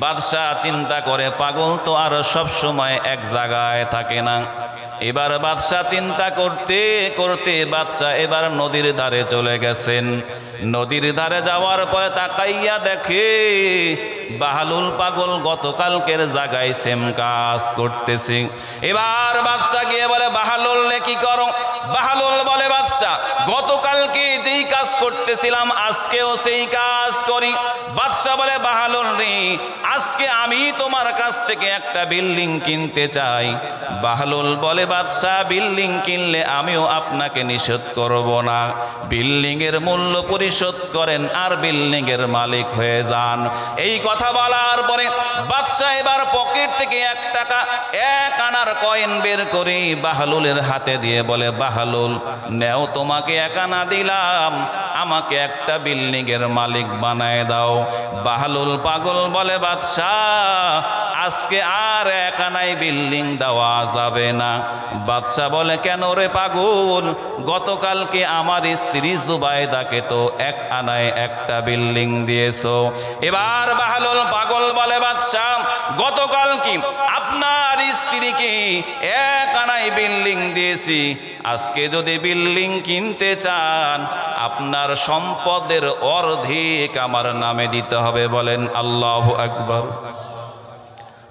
[SPEAKER 1] বাদশাহ চিন্তা করে, পাগল তো আর সব সময় এক জায়গায় থাকে না। এবার বাদশাহ চিন্তা করতে করতে বাদশাহ এবার নদীর ধারে চলে গেছেন। নদীর ধারে যাওয়ার পরে তাকাইয়া দেখে বাহালুল পাগল গতকালকের জায়গায় সেম কাজ করতেছে। এবার বাদশাহ গিয়ে বলে, বাহালুল রে কি করো? বাহালুল বলে, বাদশাহ, গতকালকে যেই কাজ করতেছিলাম আজকেও সেই কাজ করি। বাদশাহ বলে, বাহালুল রে, আজকে আমি তোমার কাছ থেকে একটা বিল্ডিং কিনতে চাই। বাহালুল বলে, বাদশাহ, বিল্ডিং কিনলে আমিও আপনাকে নিষেধ করব না, বিল্ডিং এর মূল্য পরিশোধ করেন আর বিল্ডিং এর মালিক হয়ে যান। এই কথা বলার পরে বাদশাহ এবার পকেট থেকে 1 টাকা 1 আনার কয়েন বের করে বাহালুলের হাতে দিয়ে বলে, বাহালুল, নেও, তোমাকে 1 আনা দিলাম, আমাকে একটা বিল্ডিং এর মালিক বানায় দাও। বাহালুল পাগল বলে, বাদশাহ, আজকে আর 1 আনায় বিল্ডিং দেওয়া যাবে না। বাদশাহ বলে, কেন রে পাগল? গতকালকে আমার স্ত্রী জুবাইদাকে তো 1 আনায় একটা বিল্ডিং দিয়েছো। এবার বাহালুল পাগল বলে, বাদশাহ, গতকাল কি আপনার স্ত্রীকে 1 আনায় বিল্ডিং দিয়েছি, আজকে যদি বিল্ডিং কিনতে চান আপনার সম্পদের অর্ধেক আমার নামে দিতে হবে। বলেন আল্লাহু আকবার।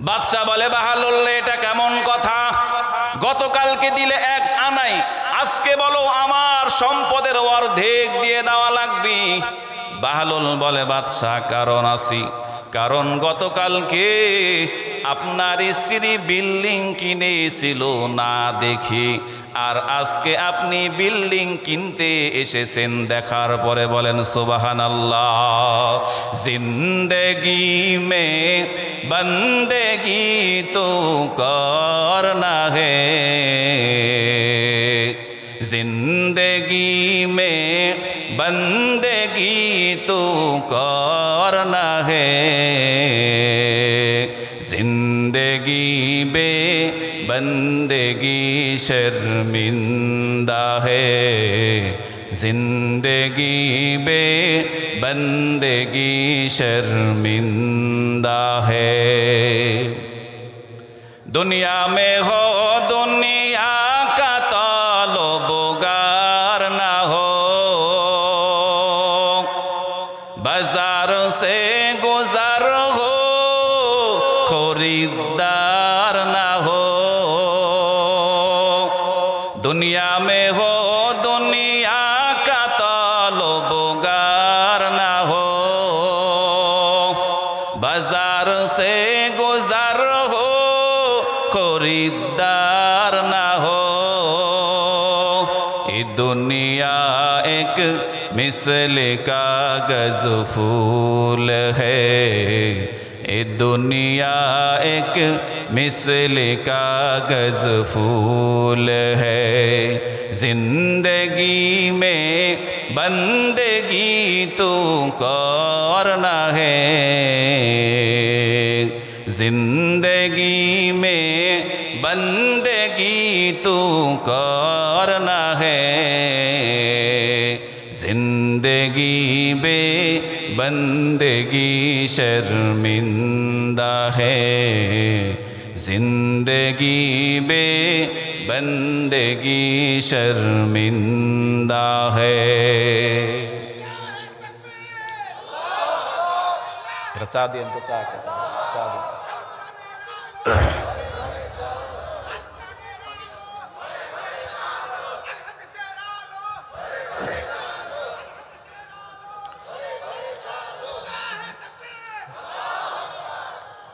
[SPEAKER 1] বাদশাহ বলে, বাহালুল, এটা কেমন কথা? গতকালকে দিলে 1 আনাই, আজকে বলো আমার সম্পদের অর্ধেক দিয়ে দেওয়া লাগবে। বাহালুল বলে, বাদশাহ, কারণ আছি, কারণ গতকালকে আপনার স্ত্রী বিল্ডিং কিনেছিল না দেখি, আর আজকে আপনি বিল্ডিং কিনতে এসেছেন দেখার পরে। বলেন সুবহানাল্লাহ। জিন্দেগি মে বন্দেগি তো করনা হে, जिंदगी में बंदगी तो करना है, जिंदगी बे बंदगी शर्मिंदा है, जिंदगी बे बंदगी शर्मिंदा है। दुनिया में हो दुनिया का तलबगार ना हो, बाजार से गुजर हो खरीदार ना हो। दुनिया में हो दुनिया का तलबगार ना हो, बाजार से गुजर हो खरीदार ना हो। ये दुनिया एक मिसल कागज फूल है, ये दुनिया एक मिसल कागज फूल है। जिंदगी में बंदगी तो करना है, जिंदगी में बंदगी तो करना है, जिंदगी बे बंदगी शर्मिंदा है, जिंदगी बे बंदगी शर्मिंदा है। चा दिए तो चा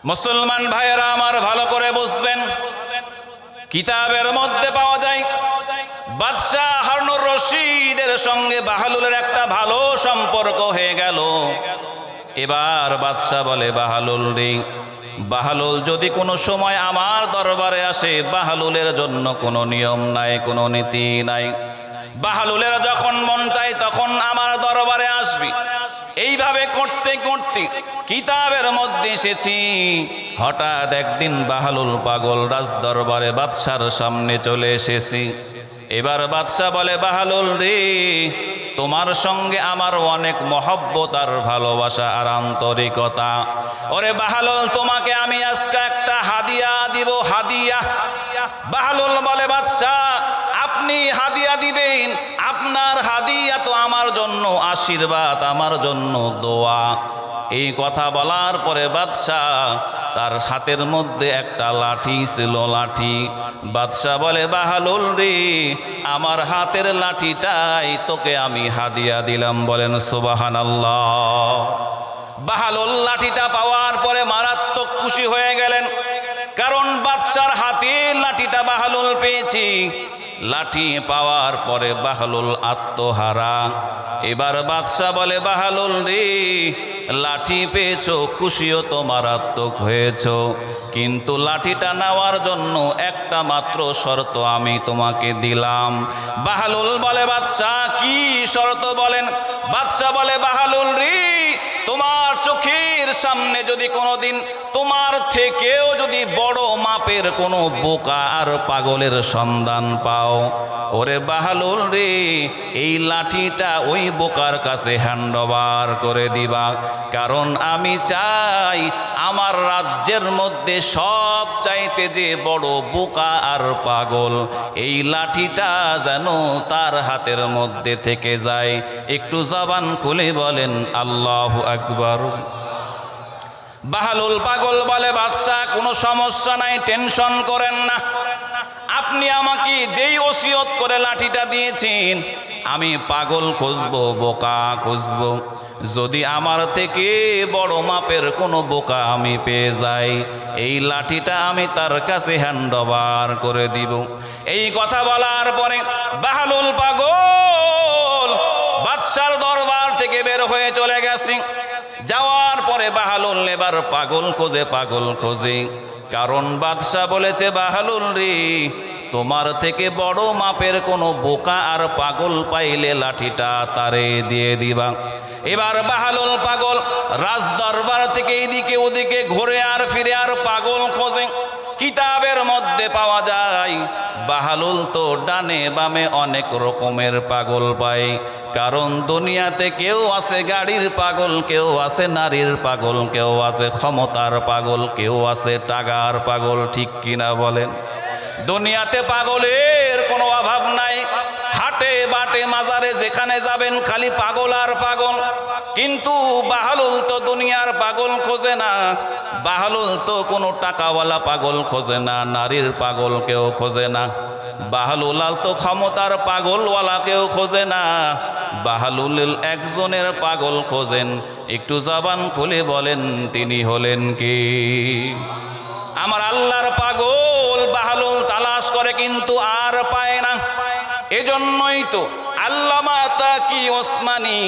[SPEAKER 1] মুসলমান ভাইয়েরা আমার ভালো করে বুঝবেন, কিতাবের মধ্যে পাওয়া যায় বাদশাহ হারুনুর রশিদের সঙ্গে বাহলুলের একটা ভালো সম্পর্ক হয়ে গেল। এবার বাদশাহ বলে, বাহলুল রে, বাহলুল যদি কোনো সময় আমার দরবারে আসে, বাহলুলের জন্য কোনো নিয়ম নাই, কোনো নীতি নাই। বাহলুলের যখন মন চায় তখন আমার দরবারে আসবি। এইভাবে করতে করতে কিতাবের মধ্যে এসেছি, হঠাৎ একদিন বাহলুল পাগল রাজ দরবারে বাদশার সামনে চলে এসেছি। এবার বাদশাহ বলে, বাহলুল রে, তোমার সঙ্গে আমার অনেক মহব্বত আর ভালোবাসা আর আন্তরিকতা। ওরে বাহলুল, তোমাকে আমি আজকে একটা হাদিয়া দিব, হাদিয়া। বাহলুল বলে, বাদশাহ আপনি হাদিয়া দিবেন? আপনার হাদিয়া তো আমার জন্য আশীর্বাদ, আমার জন্য দোয়া। এই কথা বলার পরে বাদশাহ তার হাতের মধ্যে একটা লাঠি ছিল, লাঠি। বাদশাহ বলে, বাহলুল রে, আমার হাতের লাঠিটাই তোকে আমি হাদিয়া দিলাম। বলেন সুবহানাল্লাহ। বাহলুল লাঠিটা পাওয়ার পরে মারাত্মক খুশি হয়ে গেলেন, কারণ বাদশার হাতের লাঠিটা বাহলুল পেয়েছি। লাঠি পাওয়ার পরে বাহলুল আত্মহারা। এবার বাদশাহ বলে, বাহলুল রে, লাঠি পেয়েছো, খুশিও তো মারাত্মক হয়েছো, কিন্তু লাঠিটা নেওয়ার জন্য একটা মাত্র শর্ত আমি তোমাকে দিলাম। বাহলুল বলে, বাদশাহ কি শর্ত বলেন? বাদশাহ বলে, বাহলুল রে, তোমার চোখের সামনে যদি কোনোদিন তোমার থেকেও যদি বড় মাপের কোনো বোকা আর পাগলের সন্ধান পাও, ওরে বাহলুল রে, এই লাঠিটা ওই বোকার কাছে হ্যান্ড ওভার করে দিবা। কারণ আমি চাই আমার রাজ্যের মধ্যে সব চাইতে যে বড় বোকা আর পাগল, এই লাঠিটা যেন তার হাতের মধ্যে থেকে যায়। একটু জবান খুলে বলেন আল্লাহু আকবার। বাহলুল পাগল বলে, বাদশাহ কোনো সমস্যা নাই, টেনশন করেন না। আপনি আমাকে যেই ওসিয়ত করে লাঠিটা দিয়েছেন, আমি পাগল খুঁজবো, বোকা খুঁজবো। যদি আমার থেকে বড় মাপের কোনো বোকা আমি পেয়ে যাই, এই লাঠিটা আমি তার কাছে হ্যান্ড ওভার করে দিব। এই কথা বলার পরে বাহলুল পাগল বাদশার দরবার থেকে বের হয়ে চলে গেছে। যাওয়ার পরে বাহলুল এবার পাগল খোঁজে, পাগল খোঁজে। কারণ বাদশাহ বলেছে, বাহলুল রে, তোমার থেকে বড় মাপের কোনো বোকা আর পাগল পাইলে লাঠিটা তারে দিয়ে দিবা। এবার বাহলুল পাগল রাজ দরবার থেকে এইদিকে ওদিকে ঘুরে আর ফিরে আর পাগল খোঁজে। কিতাবের মধ্যে পাওয়া যায় বাহলুল তো ডানে বামে অনেক রকমের পাগল পায়। কারণ দুনিয়াতে কেউ আছে গাড়ির পাগল, কেউ আছে নারীর পাগল, কেউ আছে ক্ষমতার পাগল, কেউ আছে টাকার পাগল। ঠিক কিনা বলেন? দুনিয়াতে পাগলের কোনো অভাব নাই। হাটে বাটে মাজারে যেখানে যাবেন খালি পাগল আর পাগল। কিন্তু বাহলুল তো দুনিয়ার পাগল খোঁজে না, বাহলুল তো কোনো টাকাওয়ালা পাগল খোঁজে না, নারীর পাগল কেউ খোঁজে না। বাহলুল তো ক্ষমতার পাগলওয়ালা কেউ খোঁজে না, বাহলুল একজনের পাগল খোঁজেন। একটু জবান খুলে বলেন তিনি হলেন কি? আমার আল্লাহর পাগল বাহলুল তালাশ করে কিন্তু আর পায় না। এজন্যই তো আল্লামা তাকি ওসমানী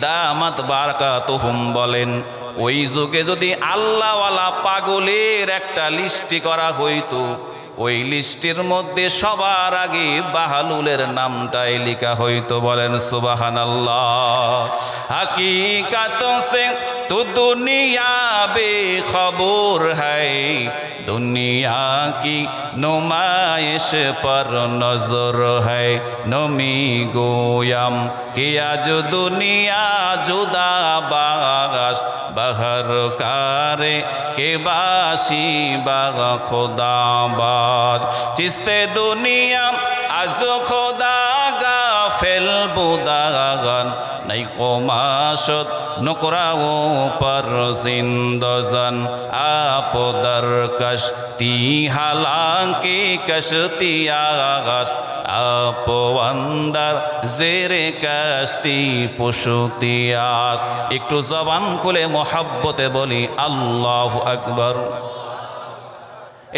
[SPEAKER 1] দামাত বারাকাতুহুম বলেন, ওই যুগে যদি আল্লাহওয়ালা পাগলের একটা লিস্টি করা হইতো, ওই লিস্টের মধ্যে সবার আগে বাহালুলের নামটাই লেখা হইতো। বলেন সুবহানাল্লাহ। হাকিকত সে তো দুনিয়া বেখবর হ্যায়, দুনিয়া কি নুমাইশ পর নজর হ্যায়। নমি গোয়াম কি আজ দুনিয়া জুদা বাস, বহর কারে কে বাসি বাগ খোদা বাস। চিস্তে দুনিয়া আজ খোদা গাফেল বুদাগান, নাই কমাশত নুকরাও পর জিন্দজান। আপ দরকশ তি হালাঙ্কি কশতি আগাস, আপ অন্দর জেরে কশতি পুশুতিয়াস। একটু জবান খুলে মোহাব্বতে বলি আল্লাহু আকবার।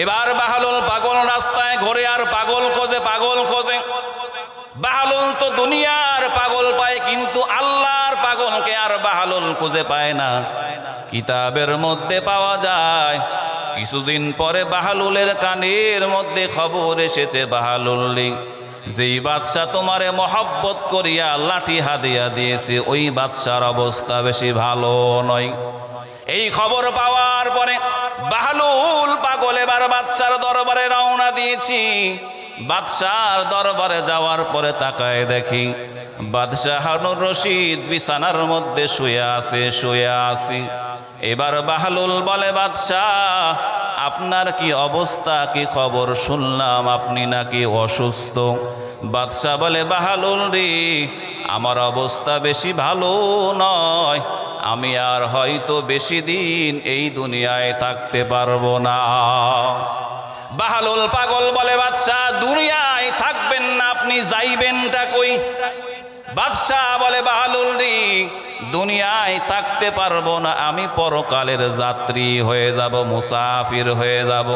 [SPEAKER 1] এবার বাহালুল পাগল রাস্তায় ঘোরে আর পাগল খোঁজে, পাগল খোঁজে। বাহালুল তো দুনিয়ার পাগল পায়, কিন্তু আল্লাহর পাগলকে আর বাহালুল খুঁজে পায় না। কিতাবের মধ্যে পাওয়া যায়, কিছুদিন পরে বাহালুলের কানের মধ্যে খবর এসেছে, বাহালুল যেই বাদশা তোমারে মহব্বত করিয়া লাঠি হাদিয়া দিয়েছে, ওই বাদশার অবস্থা বেশি ভালো নয়। এই খবর পাওয়ার পরে বাহালুল পাগল এবার বাদশার দরবারে রওনা দিয়েছি। বাদশার দরবারে যাওয়ার পরে তাকায় দেখি বাদশাহ হারুন রশিদ বিছানার মধ্যে শুয়ে আছে। এবার বাহালুল বলে, বাদশাহ আপনার কি অবস্থা, কি খবর? শুনলাম আপনি নাকি অসুস্থ। বাদশাহ বলে, বাহালুল রে, আমার অবস্থা বেশি ভালো নয়, আমি আর হয়তো বেশি দিন এই দুনিয়ায় থাকতে পারবো না। বাহালুল পাগল বলে, বাদশাহ দুনিয়ায় থাকবেন না, আপনি যাইবেনটা কই? বাদশাহ বলে, বাহালুল রে, দুনিয়ায় থাকতে পারবো না, আমি পরকালের যাত্রী হয়ে যাব, মুসাফির হয়ে যাব।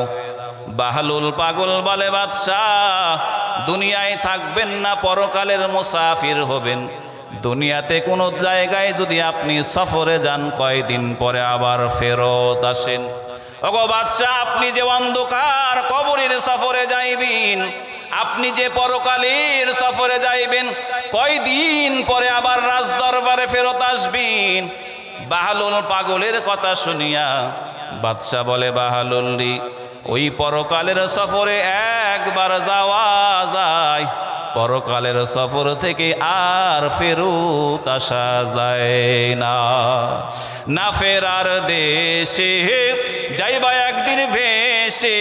[SPEAKER 1] বাহালুল পাগল বলে, বাদশাহ দুনিয়ায় থাকবেন না, পরকালের মুসাফির হবেন। দুনিয়াতে কোনো জায়গায় যদি আপনি সফরে যান, কয়দিন পরে আবার ফেরত আসেন। ওগো বাদশাহ, আপনি যে অন্ধকার কবরের সফরে যাইবেন, আপনি যে পরকালের সফরে যাইবেন, কয়দিন পরে আবার রাজ দরবারে ফেরত আসবেন। বাহালুল পাগলের কথা শুনিয়া বাদশাহ বলে, বাহালুল রে, ওই পরকালের সফরে একবার যাওয়া যায়, পরকালের সফর থেকে আর ফেরত আসা যায় না। না ফেরার দেশে যাইবা একদিন ভেসে,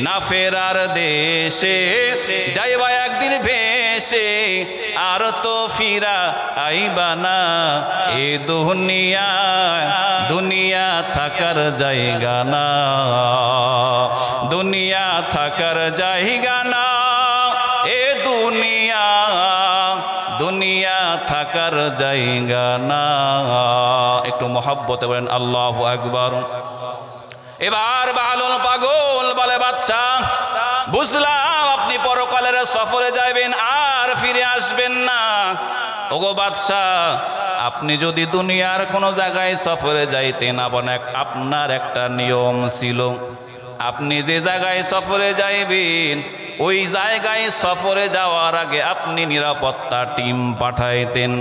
[SPEAKER 1] না ফেরার দেশে যাইবা একদিন ভেসে, আর তো ফিরা আইবা না এ দুনিয়া, দুনিয়া থাকার জায়গা না, দুনিয়া থাকার জায়গা না, এ দুনিয়া, দুনিয়া থাকার জায়গা না। একটু মহব্বতে বলেন আল্লাহু আকবার। এবার বাহালুল পাগল বলে, বাদশাহ বুঝলাম আপনি পরকালের সফরে যাবেন, আর ফিরে আসবেন না। ওগো বাদশাহ, আপনি যদি দুনিয়ার কোনো জায়গায় সফরে যাইতেন, আপনার একটা নিয়ম ছিল, আপনি যে জায়গায় সফরে যাইবেন, ওই জায়গায় সফরে যাওয়ার আগে আপনি নিরাপত্তা টিম পাঠাইতেন।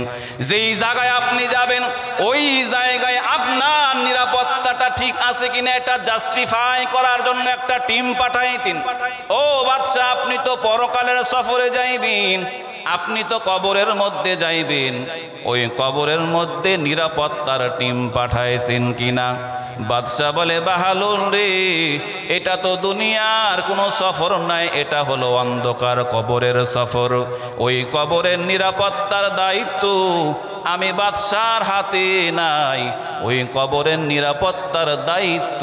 [SPEAKER 1] যেই জায়গায় আপনি যাবেন, ওই জায়গায় আপনার নিরাপত্তাটা ঠিক আছে কিনা এটা জাস্টিফাই করার জন্য একটা টিম পাঠাইতেন। ও বাদশাহ, আপনি তো পরকালের সফরে যাইবেন, আপনি তো কবরের মধ্যে যাইবেন, ওই কবরের মধ্যে নিরাপত্তার টিম পাঠাইছেন কিনা? বাদশাহ বলে, বাহালুল রে, এটা তো দুনিয়ার কোনো সফর নাই, এটা হলো অন্ধকার কবরের সফর। ওই কবরের নিরাপত্তার দায়িত্ব আমি বাদশার হাতে নাই, ওই কবরের নিরাপত্তার দায়িত্ব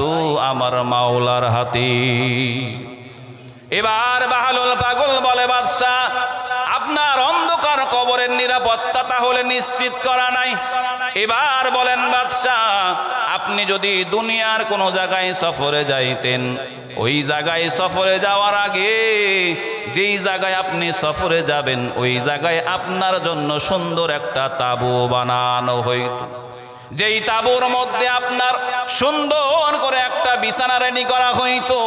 [SPEAKER 1] আমার মাওলার হাতে। এবার বাহালুল পাগল বলে, বাদশাহ আপনার অন্ধকার কবরের নিরাপত্তা তাহলে নিশ্চিত করা নাই। এবার বলেন বাদশাহ, আপনি যদি দুনিয়ার কোনো জায়গায় সফরে যাইতেন, ওই জায়গায় সফরে যাওয়ার আগে যেই জায়গায় আপনি সফরে যাবেন ওই জায়গায় আপনার জন্য সুন্দর একটা তাঁবু বানানো হইত। যেই তাঁবুর মধ্যে আপনার সুন্দর করে একটা বিছানা রেডি করা হইতো,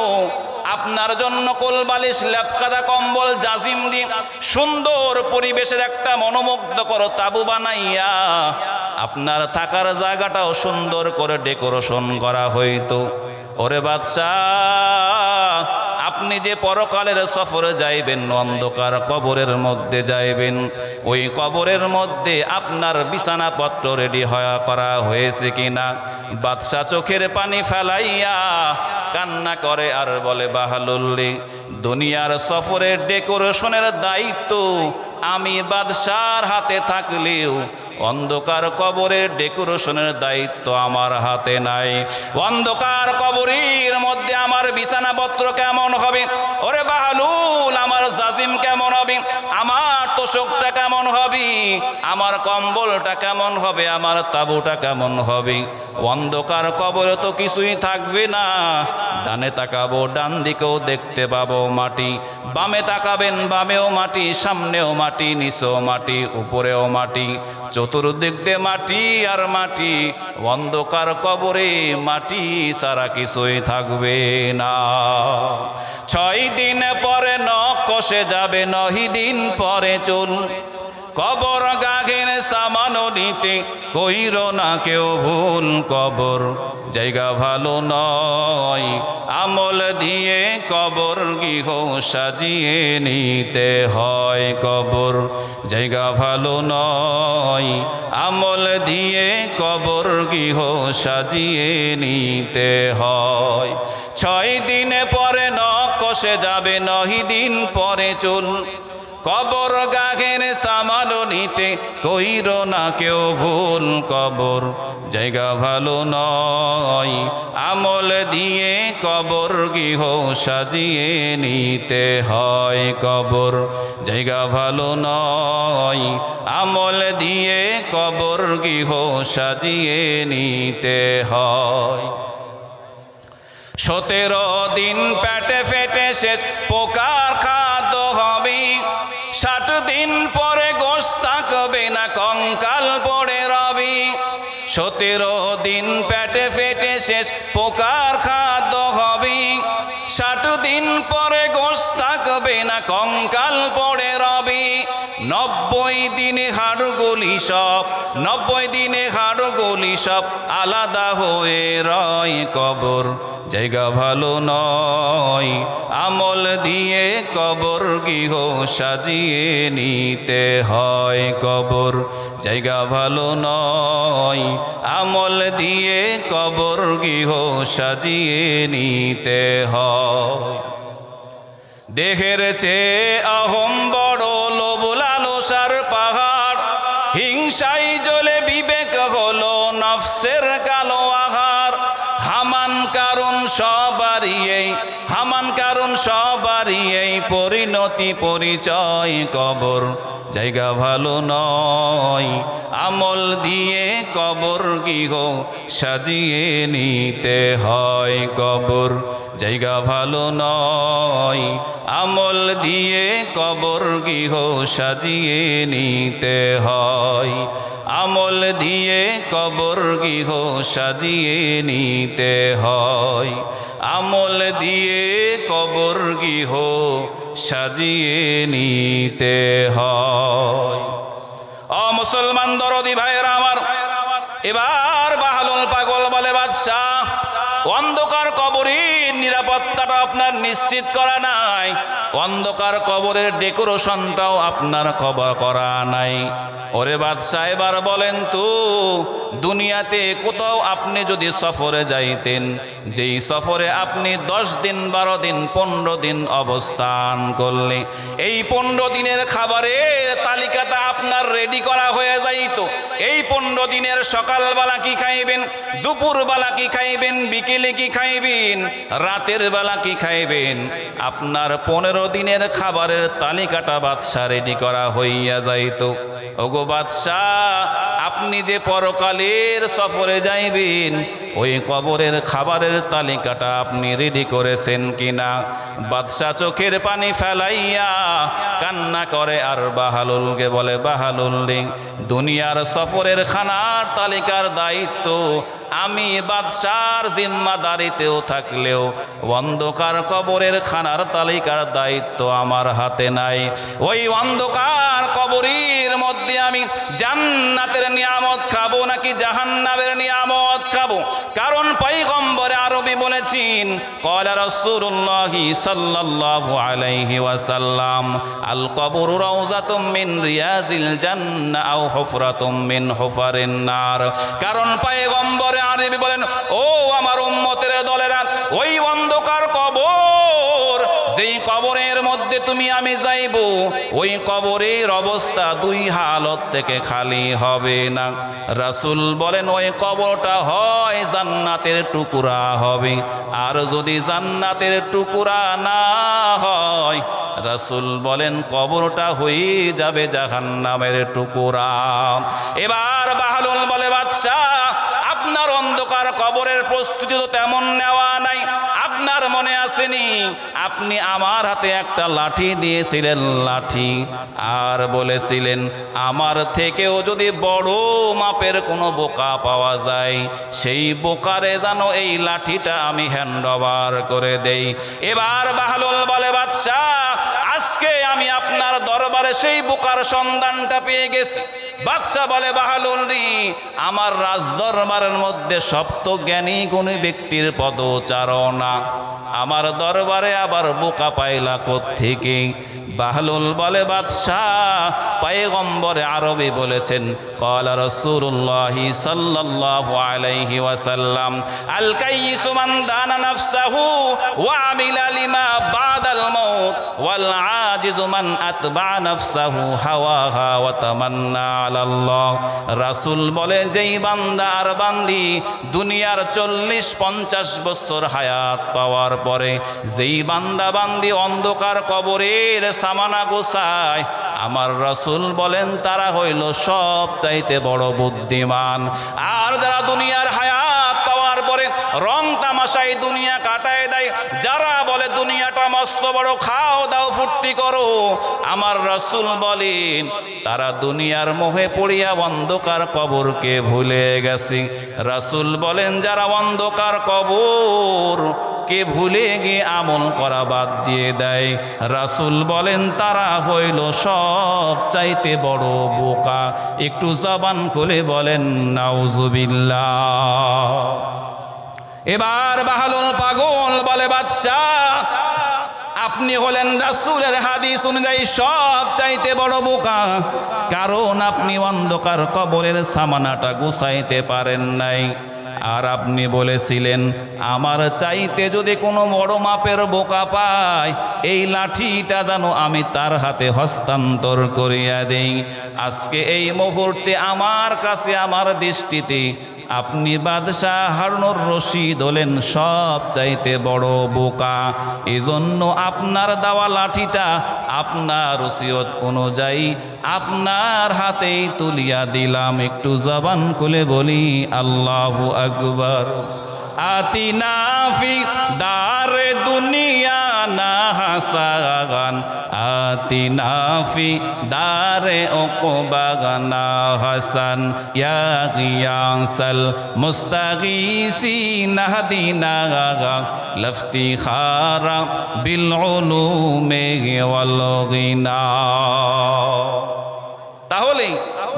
[SPEAKER 1] আপনার জন্য কোলবালিশ ল্যাপকাদা কম্বল জাজিম দিয়ে সুন্দর পরিবেশের একটা মনোমুগ্ধকর তাঁবু বানাইয়া আপনার থাকার জায়গাটাও সুন্দর করে ডেকোরেশন করা হইতো। ওরে বাদশাহ, আপনি যে পরকালের সফরে যাইবেন, অন্ধকার কবরের মধ্যে যাইবেন, ওই কবরের মধ্যে আপনার বিছানাপত্র রেডি করা হয়েছে কিনা? বাদশাহ চোখের পানি ফেলাইয়া কান্না করে আর বলে, বাহালুল্লি, দুনিয়ার সফরের ডেকোরেশনের দায়িত্ব আমি বাদশার হাতে থাকলেও অন্ধকার কবরের ডেকোরেশনের দায়িত্ব আমার হাতে নাই। অন্ধকার কবরের মধ্যে আমার বিছানাপত্র কেমন হবে? ওরে বাহালুল, আমার জাজিম কেমন হবে? আমার তোশকটা কেমন হবে? আমার কম্বলটা কেমন হবে? আমার তাঁবুটা কেমন হবে? অন্ধকার কবরে তো কিছুই থাকবে না। ডানে তাকাবো, ডান দিকেও দেখতে পাবো মাটি, বামে তাকাবেন, বামেও মাটি, সামনেও মাটি, নিচেও মাটি, উপরেও মাটি, চতুর্দিক দিয়ে মাটি আর মাটি। অন্ধকার কবরে মাটি ছাড়া কিছুই থাকবে না। 6 দিন পরে নখ কষে যাবে, 9 দিন পরে চুল। কবর গাঘের সামানো নিতে কইর না কেউ ভুল। কবর জায়গা ভালো নয়, আমল দিয়ে কবর গৃহ সাজিয়ে নিতে হয়। কবর জায়গা ভালো নয়, আমল দিয়ে কবর গৃহ সাজিয়ে নিতে হয়। 6 দিন পরে নখ কষে যাবে, 9 দিন পরে চুল। কবর গাঘের সামানো নিতে কইর না কেউ ভুল। কবর জায়গা ভালো নয়, আমল দিয়ে কবর গৃহ সাজিয়ে নিতে হয়। কবর জায়গা ভালো নয়, আমল দিয়ে কবর গৃহ সাজিয়ে নিতে হয়। 17 দিন পেটে ফেটে শেষ পোকার খাদ্য হবে। 60 দিন পরে গোশত থাকবে না, কঙ্কাল পড়ে রবি। 17 দিন পেটে ফেটে শেষ পোকার খাদ্য হবে। 60 দিন পরে গোশত থাকবে না, কঙ্কাল পড়ে রবি। 90 দিনে হাড়গুলি সব, 90 দিনে হাড়গুলি সব আলাদা হয়ে রয়। কবর জায়গা ভালো নয়, আমল দিয়ে কবর গৃহ সাজিয়ে নিতে হয়। কবর জায়গা ভালো নয়, আমল দিয়ে কবর গৃহ সাজিয়ে নিতে হয়। দেহের চেয়ে অহম বড়, লোভ লালসার পাহাড়। হিংসাই জ্বলে বিবেক হলো নফসের কালো আহার। হামান কারণ সবারই এই, হামান কারণ সবারই এই পরিণতি পরিচয়। কবর জায়গা ভালো নয়, আমল দিয়ে কবর গৃহ সাজিয়ে নিতে হয়। কবর জায়গা ভালো নয়, আমল দিয়ে কবর গৃহ সাজিয়ে নিতে হয়। আমল দিয়ে কবর গৃহ সাজিয়ে নিতে হয়। আমল দিয়ে কবর গৃহ সাজিয়ে নিতে হয়। মুসলমান দরদি ভাইয়েরা আমার, এবার বাহালুল পাগল বলে, বাদশাহ, অন্ধকার কবরের নিরাপত্তাটা আপনার নিশ্চিত করা নাই, অন্ধকার কবরের ডেকোরেশনটাও আপনার করা নাই। ওরে বাদশাহ, এবার বলেন তো, দুনিয়াতে কোথাও আপনি যদি সফরে যাইতেন, যেই সফরে আপনি 10 দিন 12 দিন 15 দিন অবস্থান করলে, এই 15 দিনের খাবারের তালিকাটা আপনার রেডি করা হয়ে যাইত। এই 15 দিনের সকালবেলা কি খাইবেন, দুপুরবেলা কি খাইবেন, বিকেলে কি খাইবেন, রাতের বেলা কি খাইবেন, আপনার 15 দিনের খাবারের তালিকাটা বাদশাহ রেডি করা হইয়া যাইত। ওগো বাদশাহ, আপনি আপনি যে পরকালের সফরে যাইবেন ওই কবরের খাবারের তালিকাটা আপনি রেডি করেছেন কিনা। বাদশা চোখের পানি ফেলাইয়া কান্না করে আর বাহালুলকে বলে, বাহালুল রে, দুনিয়ার সফরের খানার তালিকার দায়িত্ব আমি বাদশার জিম্মাদারিতেও থাকলেও অন্ধকার কবরের খানার তালিকার দায়িত্ব আমার হাতে নাই। ওই অন্ধকার কবরের মধ্যে আমি জান্নাতের নিয়ামত খাবো নাকি জাহান্নামের নিয়ামত খাবো? কারণ পয়গম্বরে আরবি বলেছেন, ক্বালা রাসূলুল্লাহি সাল্লাল্লাহু আলাইহি ওয়াসাল্লাম, আল কবরু রাউযাতুম মিন রিয়াজিল জান্নাহ আও হুফরাতুম মিন হুফারিন নার। কারণ পয়গম্বরে আরবি বলেন, ও আমার উম্মতের দলেরা, ওই অন্ধকার কবর, যেই কবরের মধ্যে তুমি আমি যাইব, ওই কবরের অবস্থা দুই হালত থেকে খালি হবে না। রাসূল বলেন, ওই কবরটা হয় জান্নাতের টুকরা হবে, আর যদি জান্নাতের টুকরা না হয়, রাসূল বলেন কবরটা হয়ে যাবে জাহান্নামের টুকরা। এবার বাহলুল বলে, বাদশাহ, আপনার অন্ধকার কবরের প্রস্তুতি তো তেমন নেওয়া নাই। আপনার মনে আসেনি আপনি আমার হাতে একটা লাঠি দিয়েছিলেন, লাঠি, আর বলেছিলেন আমার থেকেও যদি বড় মাপের কোনো বোকা পাওয়া যায় সেই বোকারে যেন এই লাঠিটা আমি হ্যান্ড ওভার করে দেই। এবার বাহলুল বলে, বাদশাহ, আজকে আমি আপনার দরবারে সেই বোকার সন্ধানটা পেয়ে গেছি। বাদশা বলে, বাহলুল রে, আমার রাজদরবারের মধ্যে সপ্ত জ্ঞানী গুণী ব্যক্তির পদচারণা, আমার দরবারে আবার বোকা পাইলা কোত্থেকে? বাহলুল বলে, বাদশাহ, পয়গম্বরে আরবি বলেছেন, ক্বালা রাসূলুল্লাহি সাল্লাল্লাহু আলাইহি ওয়াসাল্লাম, আল কাইয়িসু মান দানা নাফসাহু ওয়া আমিলা লিমা বাদাল মাউত ওয়াল আজিজু মান আতবা নাফসাহু হাওয়াহা ওয়া তামান্না আলাল্লাহ। রাসূল বলেন, যেই বান্দা আর বান্দি দুনিয়ার 40-50 বছর হায়াত পাওয়ার পরে যেই বান্দা বান্দি অন্ধকার কবরের সামানা গোছায়, আমার রাসূল বলেন তারা হইল সব চাইতে বড় বুদ্ধিমান। আর যারা দুনিয়ার হায়াত পাওয়ার পরে রং তামাশায় দুনিয়া কাটায় দেয়, যারা বলে দুনিয়াটা মস্ত বড়, খাও দাও ফুর্তি করো, আমার রাসূল বলেন তারা দুনিয়ার মোহে পড়িয়া অন্ধকার কবরকে ভুলে গেছে। রাসূল বলেন যারা অন্ধকার কবর কে ভুলে গিয়ে আমল করা বাদ দিয়ে দেয়, রাসূল বলেন তারা হইল সব চাইতে বড় বোকা। একটু জবান খুলে বলেন নাউজুবিল্লাহ। এবার বাহলুল পাগল বলে, বাদশাহ, আপনি হলেন রাসূলের হাদিস অনুযায়ী সব চাইতে বড় বোকা, কারণ আপনি অন্ধকার কবরের সামানাটা গুছাইতে পারেন নাই। আর আপনি বলেছিলেন আমার চাইতে যদি কোনো বড় মাপের বোকা পায় এই লাঠিটা যেন আমি তার হাতে হস্তান্তর করিয়া দেই। আজকে এই মুহূর্তে আমার কাছে, আমার দৃষ্টিতে আপনি বাদশাহ হারুনুর রশিদ হলেন সব চাইতে বড় বোকা। এজন্য আপনার দেওয়া লাঠিটা আপনার ওসিয়ত অনুযায়ী আপনার হাতেই তুলিয়া দিলাম। একটু জবান খুলে বলি আল্লাহু আকবার। আতিনা ফি দারে দুনিয়া না হাসান, আতিনা ফি দারে উকবা না হাসান, ইয়া গিয়াসাল মুস্তাগীসিন হাদিনা লফতিখারা বিল উলুমি ওয়াল গিনা। তাহলে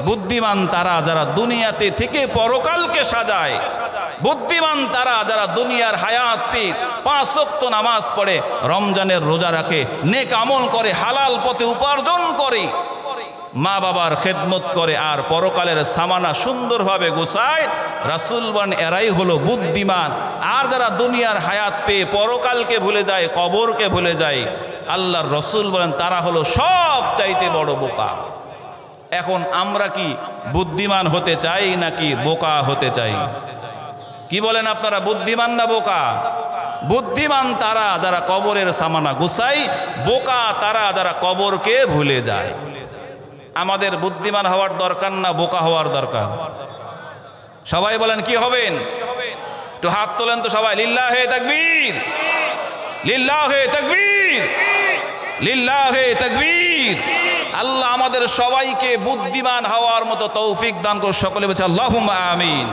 [SPEAKER 1] বুদ্ধিমান তারা যারা দুনিয়াতে থেকে পরকালকে সাজায়, বুদ্ধিমান তারা যারা দুনিয়ার হায়াত পেয়ে 5 ওয়াক্ত নামাজ পড়ে, রমজানের রোজা রাখে, নেক আমল করে, হালাল পথে উপার্জন করে, মা বাবার খেদমত করে, আর পরকালের সামানা সুন্দরভাবে গোছায়। রাসূল বলেন এরাই হলো বুদ্ধিমান। আর যারা দুনিয়ার হায়াত পেয়ে পরকালকে ভুলে যায়, কবরকে ভুলে যায়, আল্লাহর রাসূল বলেন তারা হলো সব চাইতে বড় বোকা। এখন আমরা কি বুদ্ধিমান হতে চাই নাকি বোকা হতে চাই? কি বলেন আপনারা, বুদ্ধিমান না বোকা? বুদ্ধিমান তারা যারা কবরের সামানা গুছায়, বোকা তারা যারা কবরকে ভুলে যায়। আমাদের বুদ্ধিমান হওয়ার দরকার না বোকা হওয়ার দরকার? সবাই বলেন কি হবেন? একটু হাত তোলেন তো সবাই। লিল্লাহে তাকবীর, লিল্লাহে তাকবীর, লিল্লাহে তাকবীর। আল্লাহ আমাদের সবাইকে বুদ্ধিমান হওয়ার মতো তৌফিক দান করুন। সকলে বলছে আল্লাহুম্মা আমিন।